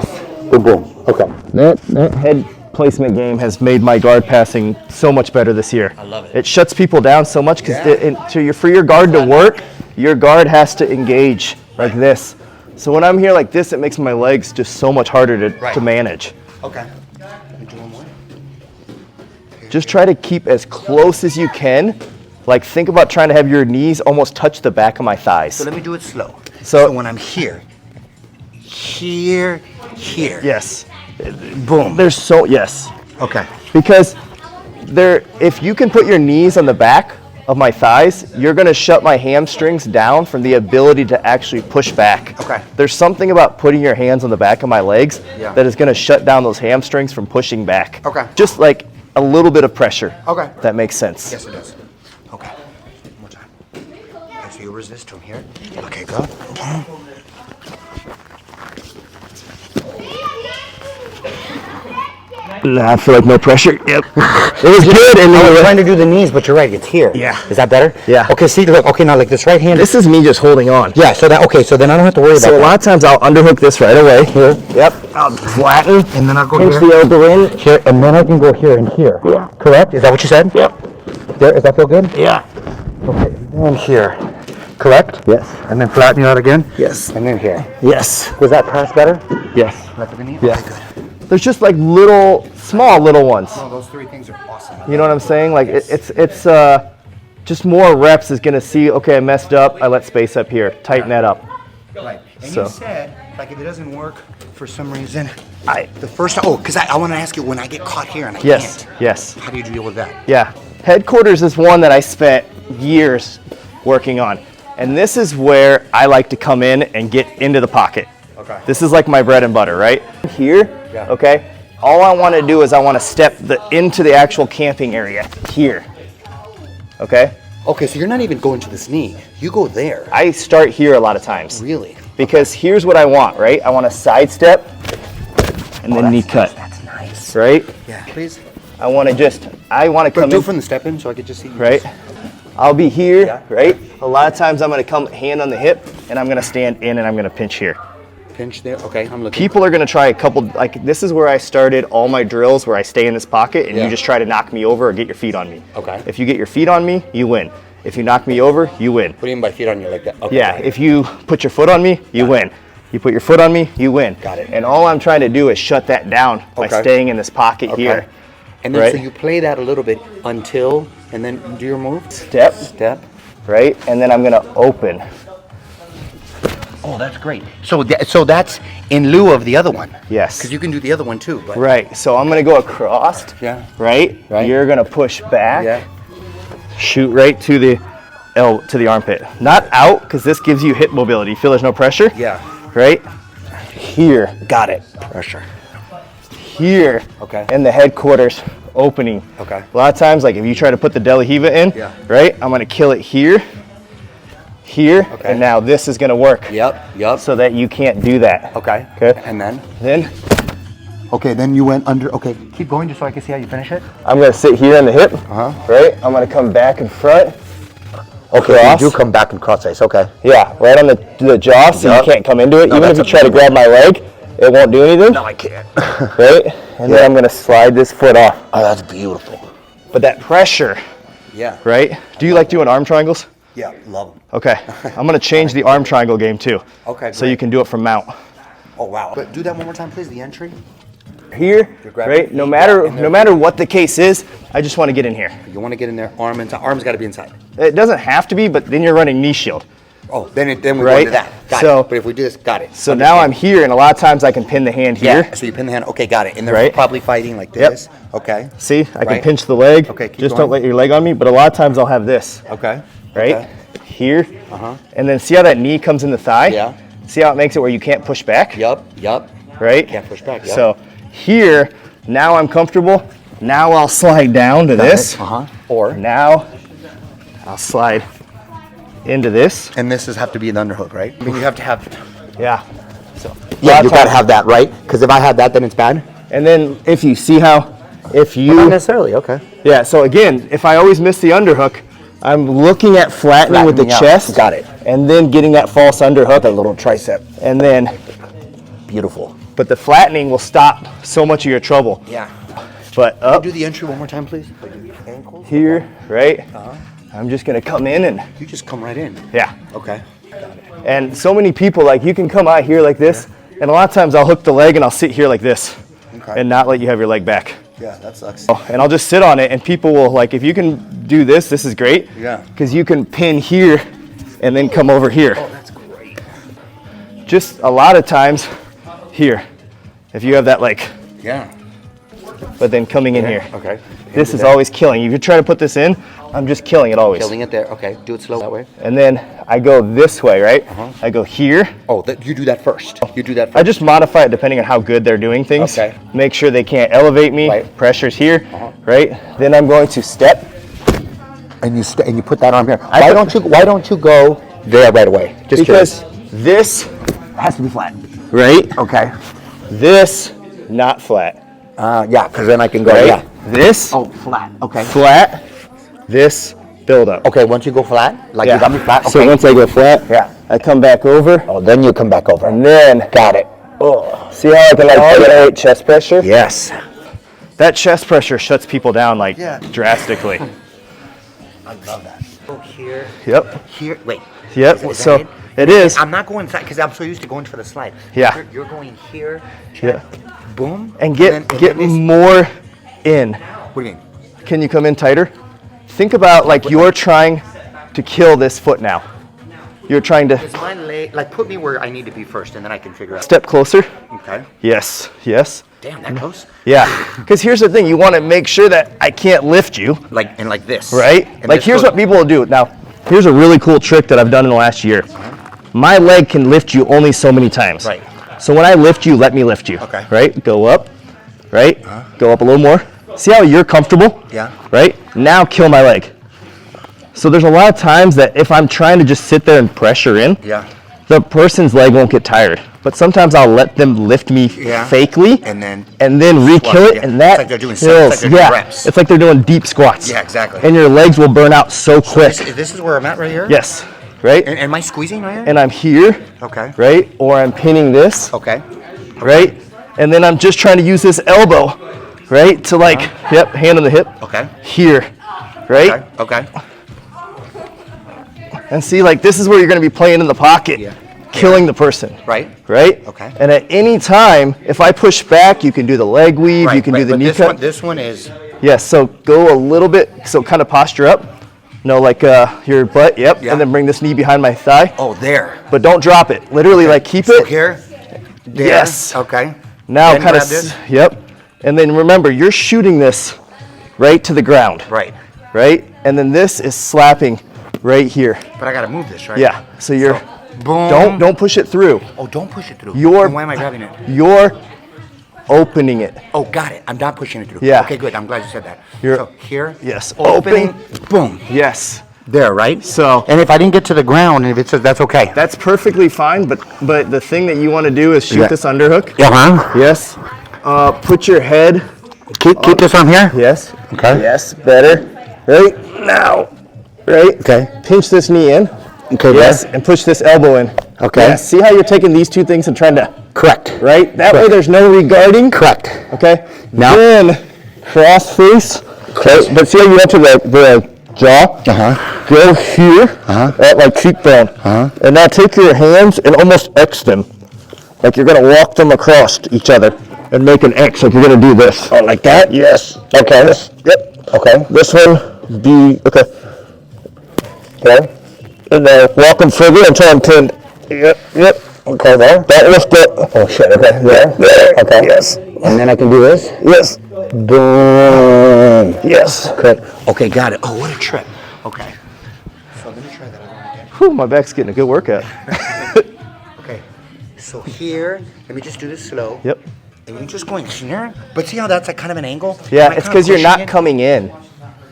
Boom, boom. Okay. That head placement game has made my guard passing so much better this year. I love it. It shuts people down so much because for your guard to work, your guard has to engage like this. So when I'm here like this, it makes my legs just so much harder to manage. Okay. Let me do one more. Just try to keep as close as you can. Like think about trying to have your knees almost touch the back of my thighs. So let me do it slow. So- So when I'm here, here. Yes. Boom. Yes. Okay. Because if you can put your knees on the back of my thighs, you're going to shut my hamstrings down from the ability to actually push back. Okay. There's something about putting your hands on the back of my legs Yeah. that is going to shut down those hamstrings from pushing back. Okay. Just like a little bit of pressure. Okay. That makes sense. Yes, it does. Okay. One more time. Okay, so you resist from here. Okay, go. Nah, I feel like no pressure. Yep. It was good. And I was trying to do the knees, but you're right. It's here. Yeah. Is that better? Yeah. Okay. See, look. Okay, now like this right hand. this is me just holding on. Yeah. So that. Okay. So then I don't have to worry about So a that. lot of times I'll underhook this right away. Here. Yep. I'll flatten. And then I'll go Pinch here. the elbow in. Here, and then I can go here and here. Yeah. Correct? Is that what you said? Yep. There. Does that feel good? Yeah. Okay. And here. Correct? Yes. And then flatten you out again. Yes. And then here. Yes. Was that pass better? Yes. Left of the knee? Yeah. Okay, good. There's just like small little ones. No, those three things are awesome. You know what I'm saying? Like it's just more reps is gonna see. Okay, I messed up. I let space up here. Tighten that up. Right. And So- you said, like, if it doesn't work for some reason, I the first time. Oh, because I want to ask you when I get caught here and I yes can't. yes How do you deal with that? yeah. Headquarters is one that I spent years working on, and this is where I like to come in and get into the pocket. Okay. This is like my bread and butter, right? Here, Yeah. okay, all I want to do is I want to step into the actual camping area here. Okay? Okay, so you're not even going to this knee. You go there. I start here a lot of times. Really? Because here's what I want, right? I want to sidestep and then knee cut. That's nice. Right? Yeah, please. I want to come Do in. from the step in so I could just see you. Right? I'll be here, Yeah. right? A lot of times I'm going to come hand on the hip and I'm going to stand in and I'm going to pinch here. Pinch there. Okay, I'm looking. People are going to try a couple, like this is where I started all my drills, where I stay in this pocket and Yeah. you just try to knock me over or get your feet on me. Okay. If you get your feet on me, you win. If you knock me over, you win. What do you mean by feet on you like that? Okay. Yeah, if you put your foot on me, you win. You put your foot on me, you win. Got it. And all I'm trying to do is shut that down by Okay. staying in this pocket here. And then Right. so you play that a little bit until, and then do your move. Step, Step. right? And then I'm going to open. Oh, that's great. So that's in lieu of the other one. Yes. Because you can do the other one too. But Right, so I'm going to go across. Yeah. Right? Right. You're going to push back. Yeah. Shoot right to the armpit. Not out, because this gives you hip mobility. You feel there's no pressure? Yeah. Right? Here. Got it. Pressure. Here. Okay. And the headquarters opening. Okay. A lot of times, like if you try to put the Delahiva in, Yeah. right? I'm going to kill it here, here, Okay. and now this is going to work. Yep. So that you can't do that. Okay. Okay. And then? Then Okay, then you went under. Okay, keep going just so I can see how you finish it. I'm going to sit here on the hip, Uh-huh. right? I'm going to come back in front. Okay, Cross. you do come back and cross face. Okay. Yeah, right on the jaw, so Yup. you can't come into it. No, Even if that's you try to grab my leg, it won't do anything. No, I can't. Right? And then I'm going to slide this foot off. Oh, that's beautiful. But that pressure, Yeah. right? Do you like doing arm triangles? Yeah, love them. Okay. I'm going to change the arm triangle game too. Okay, So you great. can do it from mount. Oh, wow. But do that one more time, please. The entry. Here, You're grabbing right? feet, No yeah, in there. matter what the case is, I just want to get in here. You want to get in there, arm inside. Arm's got to be inside. It doesn't have to be, but then you're running knee shield. Oh, then we go Right. into that. Got So- it. But if we do this, got it. So now I'm here, and a lot of times I can pin the hand here. Yeah. So you pin the hand. Okay, got it. And they're Right. probably fighting like Yep. this. Okay. See, I can Right. pinch the leg. Okay, keep just going. don't let your leg on me. But a lot of times I'll have this, Okay. right? Okay. Here. Uh-huh. And then see how that knee comes in the thigh? Yeah. See how it makes it where you can't push back? Yup. Right? Can't push back, yep. So here, now I'm comfortable. Now I'll slide down to this. Uh-huh. Or. Now I'll slide into this. And this is have to be an underhook, right? I mean, you have to have. Yeah. So Yeah, you got gotta have that, right? Because if I have that, then it's bad. And then if you see how, if Not you, necessarily. Okay. yeah. So again, if I always miss the underhook, I'm looking at flattening with the Flattening out. chest. Got it. And then getting that false underhook. That little tricep. And then, Beautiful. but the flattening will stop so much of your trouble. Yeah. But up Do the entry one more time, please. Ankles. here, right? Uh-huh. I'm just gonna come in and, You just come right in. yeah. Okay. And so many people, like you can come out here like this, and a lot of times I'll hook the leg and I'll sit here like this Okay. and not let you have your leg back. Yeah, that sucks. And I'll just sit on it, and people will, like, if you can do this, this is great. Yeah. Because you can pin here and then come over here. Oh, that's great. Just a lot of times here, if you have that, like, Yeah. but then coming in here. Okay. This is always killing. If you try to put this in, I'm just killing it always. Killing it there. Okay. Do it slow that way. And then I go this way, right? I go here. Oh, you do that first. You do that first. I just modify it depending on how good they're doing things. Okay. Make sure they can't elevate me. Right. Pressure's here, right? Then I'm going to step. And you put that arm here. Why don't you go there right away? Just Because this, it has to be flat. right? Okay. This, not flat. Yeah, because then I can go. Right? Yeah. This, Oh, flat. Okay. flat. This, build up. Okay. Once you go flat, like you got me flat. Okay. So once I go flat, Yeah. I come back over, Oh, then you come back over. and then, Got it. oh, see how I can like generate chest pressure? Yes. That chest pressure shuts people down like Yeah. drastically. I love that. Go here. Yep. Here. Wait. Yep. Is that So it? it is. I'm not going inside because I'm so used to going for the slide. Yeah. You're going here. Yeah. Boom. And get then this- more in. What do you mean? Can you come in tighter? Think about like you're trying to kill this foot now. You're trying to Is my leg like put me where I need to be first, and then I can figure out. step closer. Okay. Yes. Yes. Damn, that close. Yeah. Because here's the thing: you want to make sure that I can't lift you, Like this. right? And Like this here's goes- what people will do. Now, here's a really cool trick that I've done in the last year. My leg can lift you only so many times. Right. So when I lift you, let me lift you. Okay. Right? Go up. right? Go up a little more. See how you're comfortable? Yeah. Right? Now kill my leg. So there's a lot of times that if I'm trying to just sit there and pressure in, Yeah. the person's leg won't get tired. But sometimes I'll let them lift me fakely and then re-kill it, and that it's like they're doing kills. it's like they're doing reps. It's like they're doing deep squats. Yeah, exactly. And your legs will burn out so quick. This is where I'm at right here? Yes, right? And am I squeezing right here? And I'm here, Okay. right? Or I'm pinning this, Okay. right? And then I'm just trying to use this elbow, right? To like, hand on the hip. Okay. Here, right? Okay. And see, like, this is where you're going to be playing in the pocket, killing the person. Right. Right? Okay. And at any time, if I push back, you can do the leg weave, you can do the but knee cut. This one is. Yes, so go a little bit, so kind of posture up. No, like your butt, Yeah. and then bring this knee behind my thigh. Oh, there. But don't drop it. Literally, like, keep it. Here? There. Yes. Okay. Now Then kind of, grab this? And then remember, you're shooting this right to the ground. Right. Right? And then this is slapping right here. But I got to move this, right? Yeah, so you're, boom. don't push it through. Oh, don't push it through. You're- Then why am I grabbing it? You're opening it. Oh, got it. I'm not pushing it through. Yeah. Okay, good. I'm glad you said that. You're- So here. Yes, Opening. Boom. Yes. There, right? So And if I didn't get to the ground, if it says that's okay. that's perfectly fine, but the thing that you want to do is shoot Yeah. this underhook. Uh-huh. Yes. Put your head. Keep this on here? Yes. Okay. Yes, better. Right now. Right? Okay. Pinch this knee in. Okay, Yes, there. and push this elbow in. Okay. Yes. See how you're taking these two things and trying to, Correct. right? That way there's no regarding. Correct. Okay? Now- Then cross face. Okay. But see how you went to the jaw? Uh-huh. Go here at like cheekbone. And now take your hands and almost X them. Like you're going to walk them across each other and make an X. Like you're going to do this. Oh, like that? Yes. Okay. Yep. Okay. This one, okay. Okay. And then walk them further until I'm pinned. Yep. Okay, there. That lift it. Oh, shit. Okay. There. Okay. Yes. And then I can do this? Yes. Boom. Yes. Okay. Okay, got it. Oh, what a trip. Okay. So let me try that other one again. Whew, my back's getting a good workout. Okay. So here, let me just do this slow. Yep. And you're just going here. But see how that's like kind of an angle? Yeah, Am I it's kinda because you're pushing not it? coming in.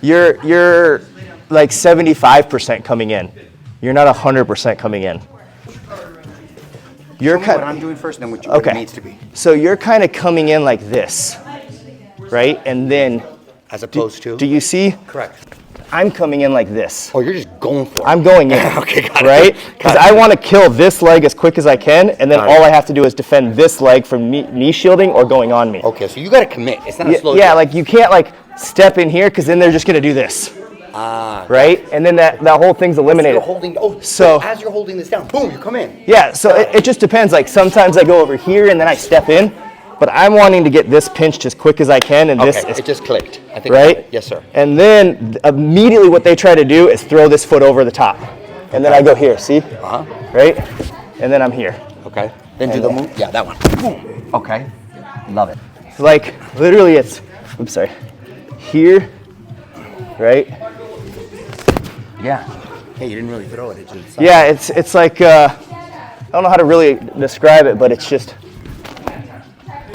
You're like 75% coming in. You're not 100% coming in. You're Tell me kind what I'm doing first, and then what it needs to be. So you're kind of coming in like this, right? And then, As opposed to? do you see? Correct. I'm coming in like this. Oh, you're just going for it. I'm going in. Okay, got it. Right? Got Because it. I want to kill this leg as quick as I can, and then Got it. all I have to do is defend this leg from knee shielding or going on me. Okay, so you got to commit. It's not a slow Yeah, jump. like you can't like step in here because then they're just gonna do this. Right? And then that whole thing's eliminated. You're holding, so So- as you're holding this down, boom, you come in. Yeah, so it just depends. Like sometimes I go over here and then I step in, but I'm wanting to get this pinched as quick as I can, and this Okay, is it just clicked. I think I got right. it. Yes, sir. And then immediately what they try to do is throw this foot over the top, and then I go here. See? Right? And then I'm here. Okay. Then do the move. Yeah, that one. Boom. Okay. Love it. Like literally, it's. Oops, sorry. Here. Right? Yeah. Hey, you didn't really throw it. It just Yeah, it's like I don't know how to really describe it, but it's just.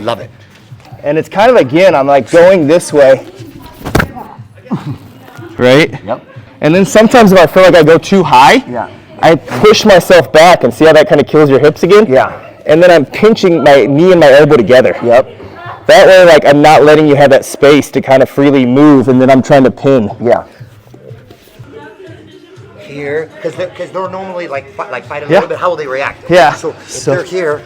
love it. And it's kind of, again, I'm like going this way. Right? Yep. And then sometimes if I feel like I go too high, I push myself back, and see how that kind of kills your hips again? Yeah. And then I'm pinching my knee and my elbow together. Yep. That way, like, I'm not letting you have that space to kind of freely move, and then I'm trying to pin. Yeah. Here, because they're normally like fight a Yeah. little bit. How will they react? Yeah. So if So- they're here,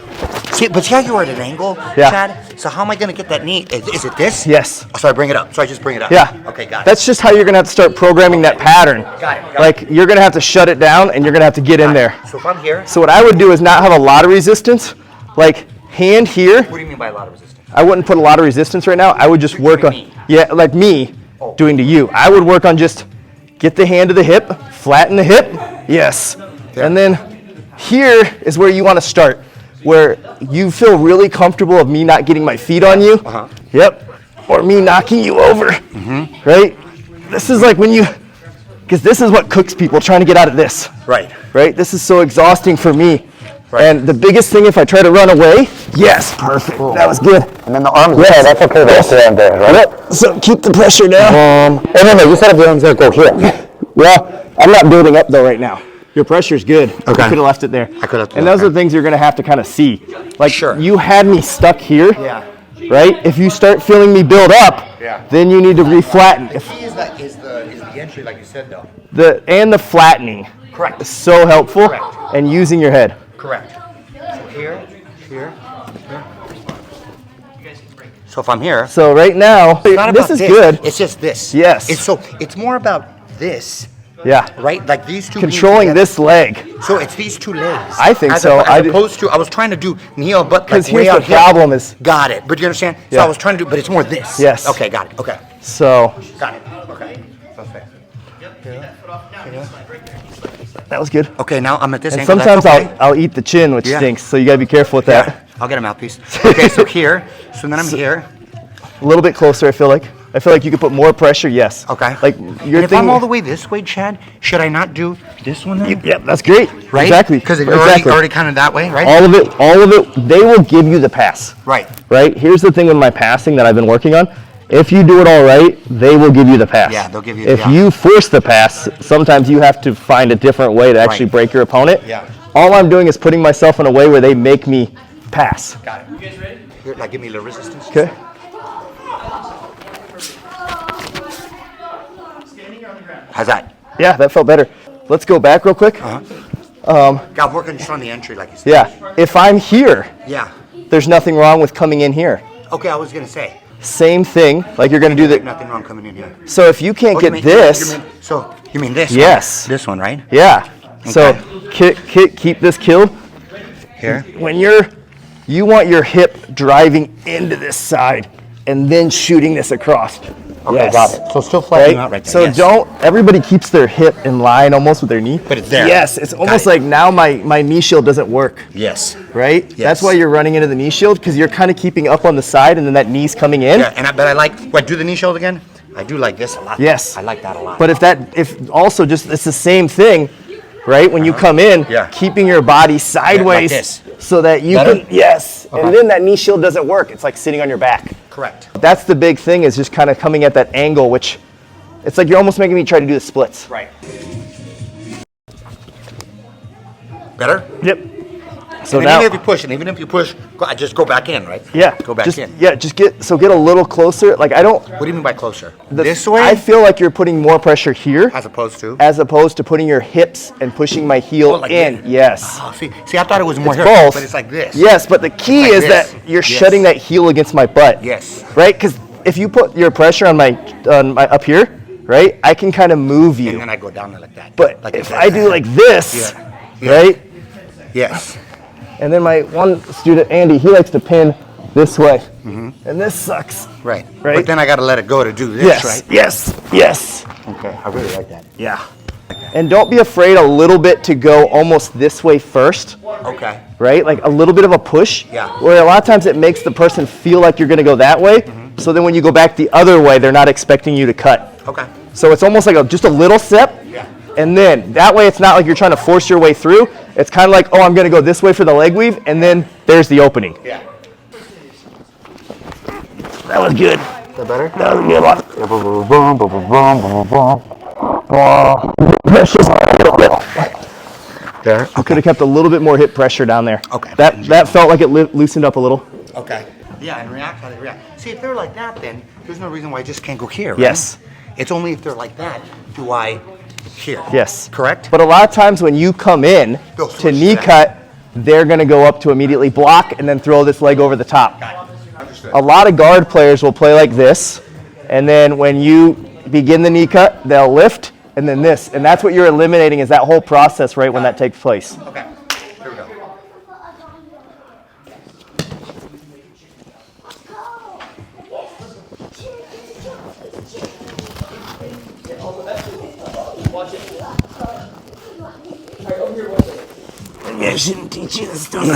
see, but see how you are at an angle, Yeah. Chad. So how am I gonna get that knee? Is it this? Yes. Oh, so I bring it up. So I just bring it up. Yeah. Okay, got it. That's just how you're going to have to start programming that pattern. Got it. Like, you're going to have to shut it down, and you're going to have to get in there. So if I'm here, So what I would do is not have a lot of resistance. Like, hand here. what do you mean by a lot of resistance? I wouldn't put a lot of resistance right now. I would just You're work on, doing me. yeah, like me doing to you. I would work on just get the hand to the hip, flatten the hip, yes. And then here is where you want to start, where you feel really comfortable of me not getting my feet on you. Yep. Or me knocking you over, right? This is like when you, because this is what cooks people, trying to get out of this. Right. Right? This is so exhausting for me. Right. And the biggest thing, if I try to run away, yes, perfect. That was good. And then the arms, yeah, that's okay. That's around there, right? Yep. So keep the pressure down. No, you said if the arms there, go here. Well, I'm not building up though right now. Your pressure's good. Okay. You could have left it there. I could have. And those are the things you're gonna have to kind of see. Like, Sure. you had me stuck here. Yeah. Right? If you start feeling me build up, Yeah. then you need to reflatten. The key is the entry, like you said, though. The flattening Correct. is so helpful. Correct. And using your head. Correct. So here. So if I'm here, So right now, it's not this about is this. good. It's just this. Yes. It's more about this, Yeah. right? Like these two. being Controlling together. this leg. So it's these two legs. I think as so. As opposed to, I was trying to do kneel, but Because like way here's out the here. problem is, Got it. But you understand? So Yeah. I was trying to do, but it's more this. Yes. Okay, got it. Okay. so Got it. Okay. Sounds fair. that was good. Okay, now I'm at this And angle. sometimes That's okay. I'll eat the chin, which Yeah. stinks. So you gotta be careful with that. Yeah, I'll get a mouthpiece. Okay, so here. So then I'm here. A little bit closer, I feel like. I feel like you could put more pressure, yes. Okay. Like your And if thing. I'm all the way this way, Chad, should I not do this one then? Yep, that's great. Right? Exactly. Because you're exactly. already kind of that way, right? all of it, they will give you the pass. Right. Right? Here's the thing with my passing that I've been working on. If you do it all right, they will give you the pass. Yeah, they'll give you- If yeah. you force the pass, sometimes you have to find a different way to actually Right. break your opponent. Yeah. All I'm doing is putting myself in a way where they make me pass. Got it. You guys ready? Here, like, give me a little resistance. Okay? How's that? Yeah, that felt better. Let's go back real quick. Got working just on the entry, like you said. Yeah. If I'm here, Yeah. there's nothing wrong with coming in here. Okay, I was gonna say. Same thing, like you're gonna do the. Nothing wrong coming in here. So if you can't Oh, get you this, mean, so you mean this? Yes. One? This one, right? yeah. So Okay. keep this kill. Here. When you want your hip driving into this side and then shooting this across. Okay, Yes. got it. So still flattening Right? out right there. So yes. everybody keeps their hip in line almost with their knee. But it's there. Yes, it's Got almost it. like now my knee shield doesn't work, Yes. right? Yes. That's why you're running into the knee shield, because you're kind of keeping up on the side and then that knee's coming in. Yeah, but I like. What? Do the knee shield again? I do like this a lot. Yes. I like that a lot. But if also just, it's the same thing, right? When you come in, Yeah. keeping your body sideways this. so that you Better? can, yes. Okay. And then that knee shield doesn't work. It's like sitting on your back. Correct. That's the big thing, is just kind of coming at that angle, which it's like you're almost making me try to do the splits. Right. Better? Yep. So And now, even if you push, just go back in, right? yeah, Go back just, in. Yeah, just get a little closer. Like What do you mean by closer? This way? I feel like you're putting more pressure here As opposed to? as opposed to putting your hips and pushing my heel Oh, like in. this? Yes. Oh, see, I thought it was more It's here, both. but it's like this. Yes, but the key It's like is this. that you're Yes. shutting that heel against my butt. Yes. Right? Because if you put your pressure on my up here, right, I can kind of move you. And then I go down there like that. But like if this. I do like this, Yeah. Yeah. right, Yes. and then my one student Andy, he likes to pin this way, and this sucks. Right. Right? But then I got to let it go to do this, Yes. right? Yes. Yes. Okay. I really like that. Yeah. And don't be afraid a little bit to go almost this way first. Okay. Right? Like a little bit of a push. Yeah. Where a lot of times it makes the person feel like you're going to go that way. So then when you go back the other way, they're not expecting you to cut. Okay. So it's almost like just a little step. Yeah. And then that way it's not like you're trying to force your way through. It's kind of like, oh, I'm going to go this way for the leg weave. And then there's the opening. Yeah. That was good. Is that better? That was a good one. There. I could have kept a little bit more hip pressure down there. Okay. That felt like it loosened up a little. Okay. Yeah, and react how they react. See, if they're like that, then there's no reason why I just can't go here, right? Yes. It's only if they're like that do I here. Yes. Correct? But a lot of times when you come in They'll to switch knee that. cut, they're going to go up to immediately block and then throw this leg over the top. A lot of guard players will play like this, and then when you begin the knee cut, they'll lift, and then this. And that's what you're eliminating, is that whole process right when that takes place. Okay. Here we go. Maybe I shouldn't teach you this stuff.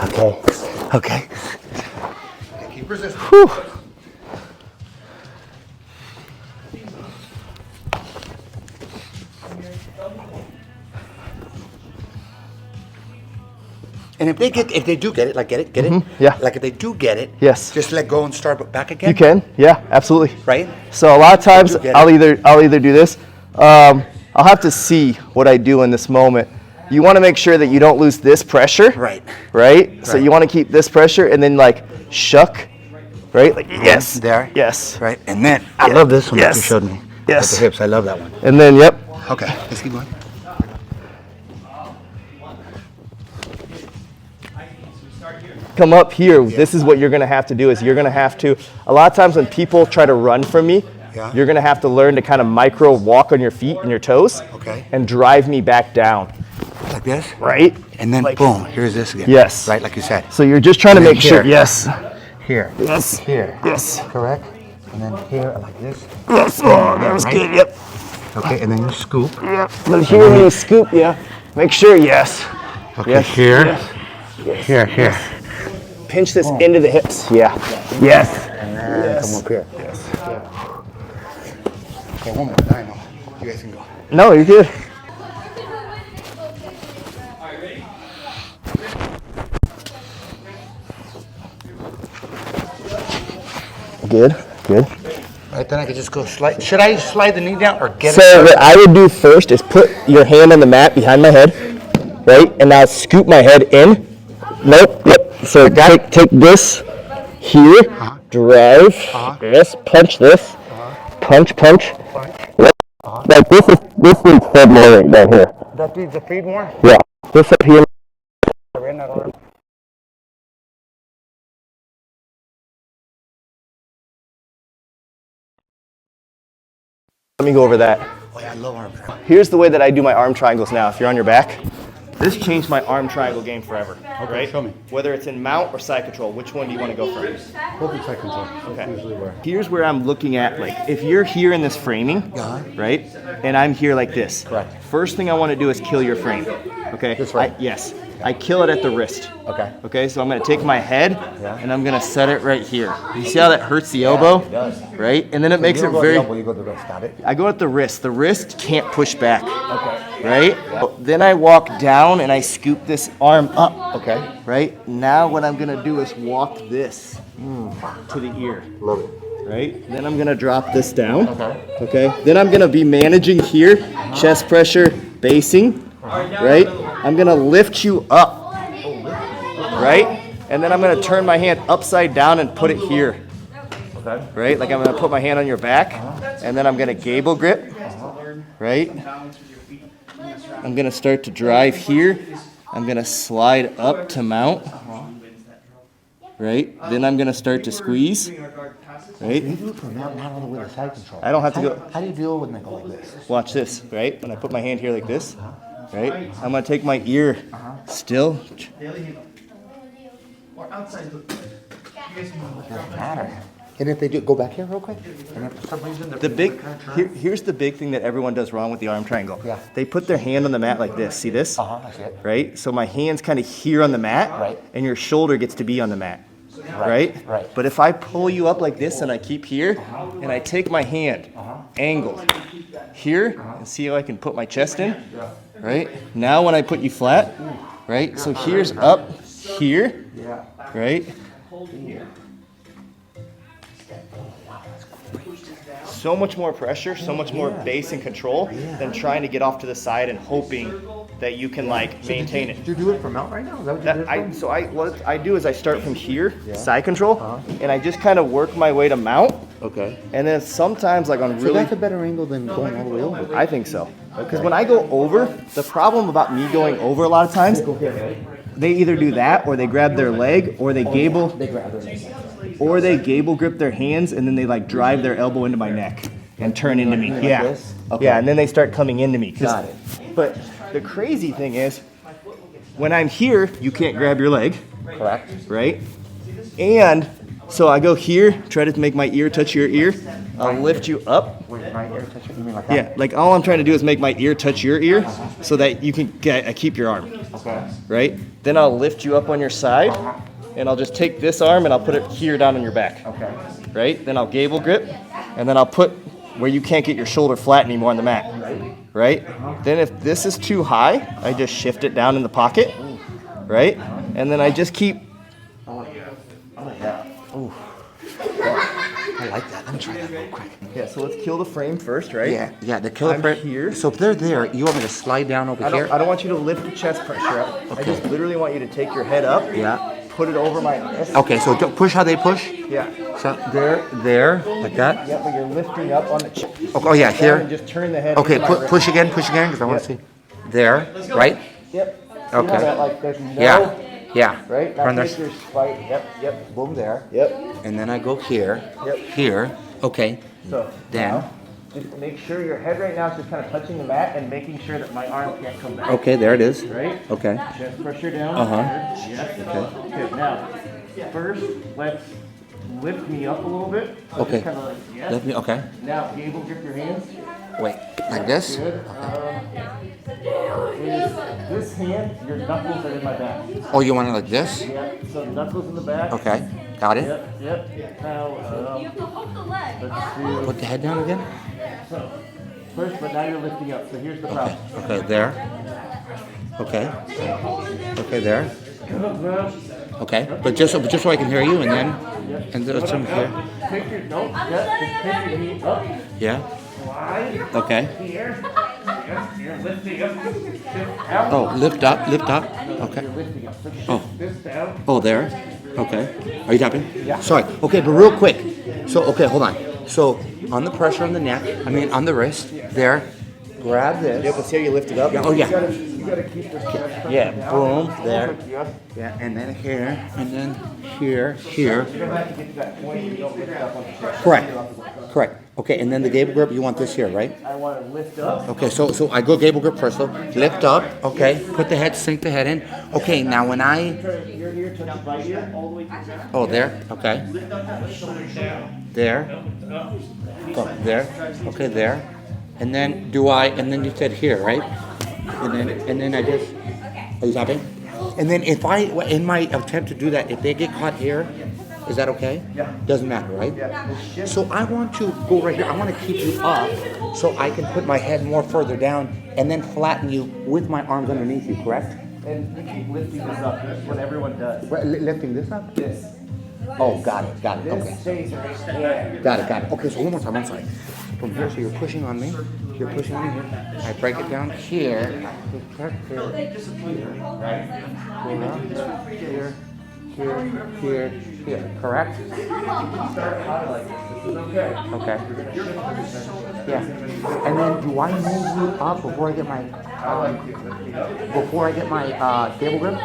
Okay. Okay. Keep resisting. Whew. And if they do get it, like get it? Yeah. Like if they do get it, Yes. just let go and start back again. You can, yeah, absolutely. Right? So a lot of times get I'll either do this. I'll have to see what I do in this moment. You want to make sure that you don't lose this pressure. Right. Right? So you want to keep this pressure and then like shuck. Right? Like yes. There. Yes. Right. And then I love this one that you Yes. showed me. Yes. With the hips. I love that one. And then yep. Okay. Let's keep going. Come up here. This is what you're going to have to do is you're going to have to, a lot of times when people try to run from me, you're going to have to learn to kind of micro walk on your feet and your toes and drive me back down. Like this? Right? And then Like- boom, here's this again. Yes. Right, like you said. So you're just trying to And then make sure. here. Yes. Here. Yes. Here. Yes. Correct? And then here, like this. Yes. Oh, that was Right? good. Yep. Okay, and then you scoop. Yep. But here when you scoop, make sure, yes. Okay, Yes. here. Yes. Here. Pinch this into the hips. Yeah. Yes. And then come up here. Yes. Okay, one more. I know. You guys can go. No, you're good. Good. Right, then I can just go slide. Should I slide the knee down or get So it? what I would do first is put your hand on the mat behind my head, right? And now scoop my head in. Nope. Yep. So take this here, drive this, punch this, punch. Like this needs head more right down here. That needs a feed more? Yeah. This up here. Let me go over that. Oh yeah, I love arm triangle. Here's the way that I do my arm triangles now. If you're on your back, this changed my arm triangle game forever. Right? show me. Whether it's in mount or side control, which one do you want to go for? Both in side control. Okay. Usually where? Here's where I'm looking at, like, if you're here in this framing, right, and I'm here like this. Correct. First thing I want to do is kill your frame. Okay. This way? Yes. I kill it at the wrist. Okay. Okay, so I'm gonna take my head and I'm gonna set it right here. You see how that hurts the elbow? It does. Right? And then it makes it very. You go the wrist, got it? I go at the wrist. The wrist can't push back. Okay. Right? Then I walk down and I scoop this arm up. Okay. Right? Now what I'm gonna do is walk this to the ear. Love it. Right? Then I'm gonna drop this down. Okay. Then I'm gonna be managing here, chest pressure, basing. Right? I'm gonna lift you up. Right? And then I'm gonna turn my hand upside down and put it here. Okay. Right? Like I'm gonna put my hand on your back, and then I'm gonna gable grip. Right? I'm gonna start to drive here. I'm gonna slide up to mount. Right? Then I'm gonna start to squeeze. Right? You do it from not all the way to side control. I don't have to go. How do you deal when they go like this? Watch this, right? When I put my hand here like this, right? I'm gonna take my ear still. Doesn't matter. And if they do, go back here real quick. And if for some reason Here's the big thing that everyone does wrong with the arm triangle. Yeah. They put their hand on the mat like this. See this? I see it. Right? So my hand's kind of here on the mat, Right. and your shoulder gets to be on the mat. Right? Right. But if I pull you up like this and I keep here, and I take my hand angled here, and see how I can put my chest in? Right? Now when I put you flat, right? So here's up here, right? So much more pressure, so much more base and control than trying to get off to the side and hoping that you can like maintain it. Do you do it from out right now? Is that what you did? What I do is I start from here, side control, and I just kind of work my way to mount. Okay. And then sometimes like on So really, that's a better angle than going all the way over. I think so. Because when I go over, the problem about me going over a lot of times, they either do that or they grab their leg or they gable. Or they gable grip their hands and then they like drive their elbow into my neck and turn into me. Yeah. this? Yeah, and then they start coming into me. Got it. But the crazy thing is, when I'm here, you can't grab your leg, Correct. right? And so I go here, try to make my ear touch your ear. I'll lift you up. Wait, my ear touch it? You mean like that? Yeah, like all I'm trying to do is make my ear touch your ear so that you can keep your arm, Okay. right? Then I'll lift you up on your side, and I'll just take this arm and I'll put it here down on your back, Okay. right? Then I'll gable grip, and then I'll put where you can't get your shoulder flat anymore on the mat, right? Then if this is too high, I just shift it down in the pocket, right? And then I just keep. Oh yeah. Ooh. I like that. Let me try that real quick. Yeah, so let's kill the frame first, right? Yeah, the killer I'm frame. here. So if they're there, you want me to slide down over here? I don't want you to lift the chest pressure up. I Okay. just literally want you to take your head up. Yeah. Put it over my wrist. Okay, so don't push how they push? Yeah. So there, like that? Yeah, but you're lifting up on the chest. Oh yeah, here. And just turn the head. Okay, into my wrist. push again, because I want to Yep. see. There, right? Yep. See Okay. how that, like, there's no, Yeah. right? Now Run take there. your spike. Yep. Boom there. Yep. And then I go here. Yep. Here. Okay. So Then. now, just make sure your head right now is just kind of touching the mat and making sure that my arm can't come back. Okay, there it is. Right? Okay. Chest pressure down. Uh-huh. Yes. Okay. Now, first, let's lift me up a little bit. So Okay. Just kind of like, yes. Let me. Okay. Now, be able to grip your hands. Wait. Like this? Good. Is this hand, your knuckles are in my back. Oh, you want it like this? Yeah. So knuckles in the back. Okay. Got it. Yep. Now, You have to hook the leg. let's do. Put the head down again. So, first, but now you're lifting up. So here's the Okay. problem. Okay. There. Okay. Okay. There. Okay. But just so I can hear you, and then some here. Take your note. Yeah. Just take your knee up. Yeah. Slide. Okay. Here. Yes. You're lifting up. Shift out. Oh, lift up. Okay. You're lifting up. So shift Oh. this down. Oh, there. Okay. Are you tapping? Yeah. Sorry. Okay, but real quick. So, okay, hold on. So, on the pressure on the neck, on the wrist, there, grab this. Yeah, but see how you lift it up? Yeah, oh, yeah. You gotta keep this chest pressure Yeah, down. boom, there. Yep. Yeah, and then here, and then here. You're gonna have to get to that point where you don't lift it up on the chest. Correct. Okay, and then the gable grip, you want this here, right? I want to lift up. Okay, so I go gable grip first, so lift up, okay, put the head, sink the head in. Okay, now when Your ear touches my ear all the way to the back. oh, there, okay. There. Go, there, okay, there. And then and then you said here, right? And then I just, are you tapping? And then in my attempt to do that, if they get caught here, is that okay? Yeah. Doesn't matter, right? Yeah. So I want to go right here. I want to keep you up so I can put my head more further down and then flatten you with my arms underneath you, correct? And you keep lifting this up. That's what everyone does. Lifting this up? This. Oh, got it, This okay. stays right there. Got it. Okay, so one more time, I'm sorry. From here, so you're pushing on me. You're pushing on me here. I break it down here. Here, right? Here. Correct? Start high like this. This is okay. Okay. Yeah. And then do I move you up before I get my table grip?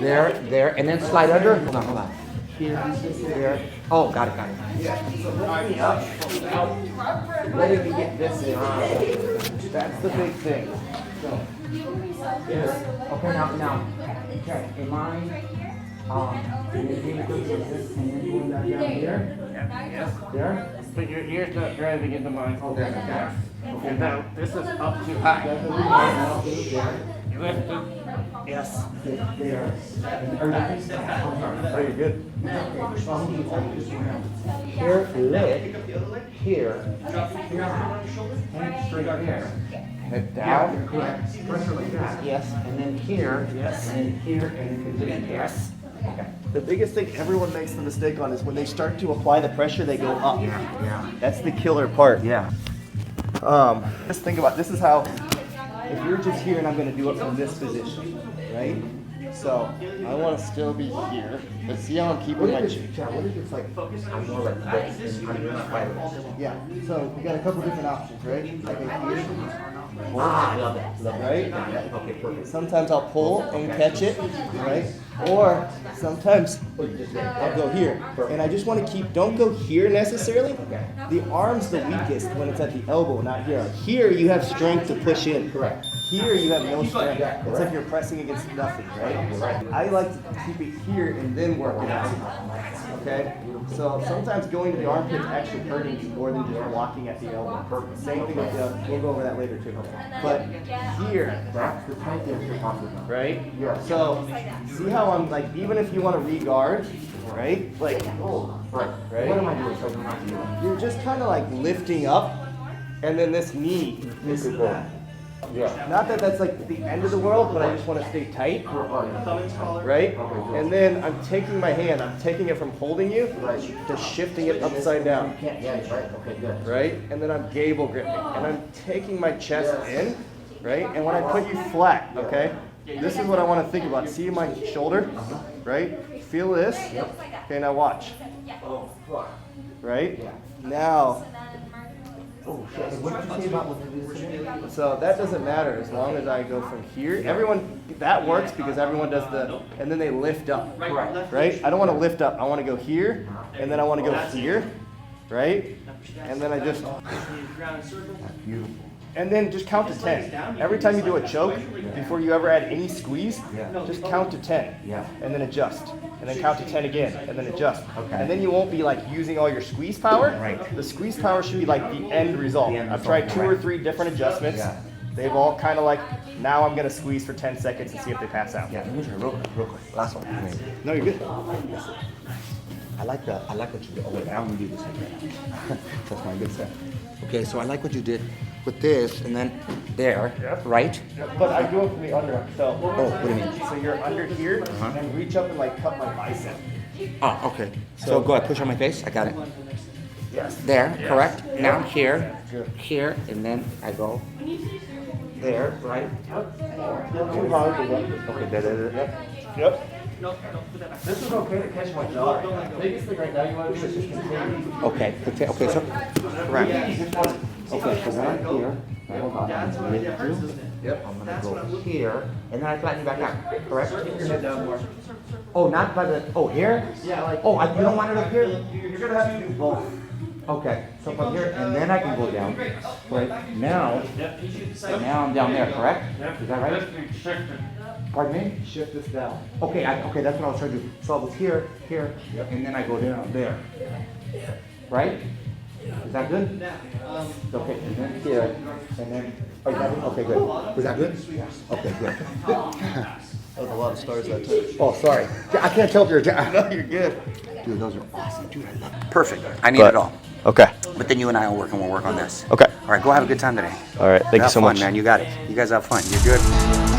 There, and then slide under. Hold on. Here, there. Oh, got it. Letting me get this in. That's the big thing. Okay, now. Okay, am I? And then going down here. There. But your ear's not driving into mine. Okay. Okay, now this is up too high. You lift it. Yes. There. Very good. Here, lift. Here. And straight here. Head down. Correct. Pressure like that. Yes. And then here. Yes. And then here. And then Yes. The biggest thing everyone makes the mistake on is when they start to apply the pressure, they go up. Yeah. That's the killer part. Yeah. Just think about this is how, if you're just here and I'm going to do it from this position, right? So I want to still be here, but see how I'm keeping my chin. What if it's like I'm more like this and I'm your spider? Yeah. So we got a couple different options, right? Like a here, Love it. right? Okay, perfect. Sometimes I'll pull and catch it, right? Or sometimes I'll go here. And I just want to don't go here necessarily. The arm's the weakest when it's at the elbow, not here. Here you have strength to push in. Correct. Here you have no strength. It's like you're pressing against nothing, right? I like to keep it here and then work it out. Okay? So sometimes going to the armpit's actually hurting you more than just walking at the elbow. Same thing with we'll go over that later too. But here, That's the type that you're talking about. right? So see how I'm like, even if you want to re-guard, right? Like, Right. Right? What am I doing? So I'm not doing. you're just kind of like lifting up, and then this knee is Yeah. Not that that's like the end of the world, but I just want to stay tight, right? And then I'm taking my hand, I'm taking it from holding you to shifting it upside down, Yeah, right. Okay, good. right? And then I'm gable gripping, and I'm taking my chest in, right? And when I put you flat, okay? This is what I want to think about. See my shoulder, right? Feel this. Okay, now watch. Right? Now, What did you say about what you did? so that doesn't matter as long as I go from here. Everyone, that works because everyone does the, and then they lift up. Correct. Right? I don't want to lift up. I want to go here, and then I want to go here, right? And then I just, and then just count to 10. Every time you do a choke, before you ever add any squeeze, just count to 10. Yeah. And then adjust. And then count to 10 again, and then adjust. Okay. And then you won't be like using all your squeeze power. Right. The squeeze power should be like the end result. The end I've result, tried 2 or right. 3 different adjustments. Yeah. They've all kind of like, now I'm gonna squeeze for 10 seconds and see if they pass out. Yeah, let me try real quick. Last one. No, you're good. I like what you did. Oh wait, I don't do this again. That's my good stuff. Okay, so I like what you did with this and then there, right? But I do it from the under. So, Oh, what do you mean? so you're under here, and reach up and like cut my bicep. Oh, okay. So go ahead, push on my face. I got it. Yes. There, correct? Now I'm here, here, and then I go there, right? Too hard to run. Okay, there. Yep. This is okay to catch my jaw. Biggest thing right now you want to do is just continue. Okay, okay, so correct. Okay, so then I'm here. Now, hold on. I'm gonna lift you. Yep. I'm gonna go here, and then I flatten you back out. Correct? Keep your head down more. Oh, not by the. Oh, here? Yeah, like. Oh, you don't want it up here? You're gonna have to do both. Okay, so from here, and then I can go down. Right now, I'm down there, correct? Is that right? Pardon me? Shift this down. Okay, okay, that's what I was trying to do. So I was here, and then I go down there. Right? Is that good? Okay, and then here, and then, oh, is that good? Okay, good. Was that good? Okay, good. That was a lot of stars that time. Oh, sorry. I can't tell if you're. No, you're good. Dude, those are awesome. Dude, I love it. Perfect. I need it all. Okay. But then you and I will work and we'll work on this. Okay. All right, go have a good time today. All right. Thank you Have so fun, much. man. You got it. You guys have fun. You're good.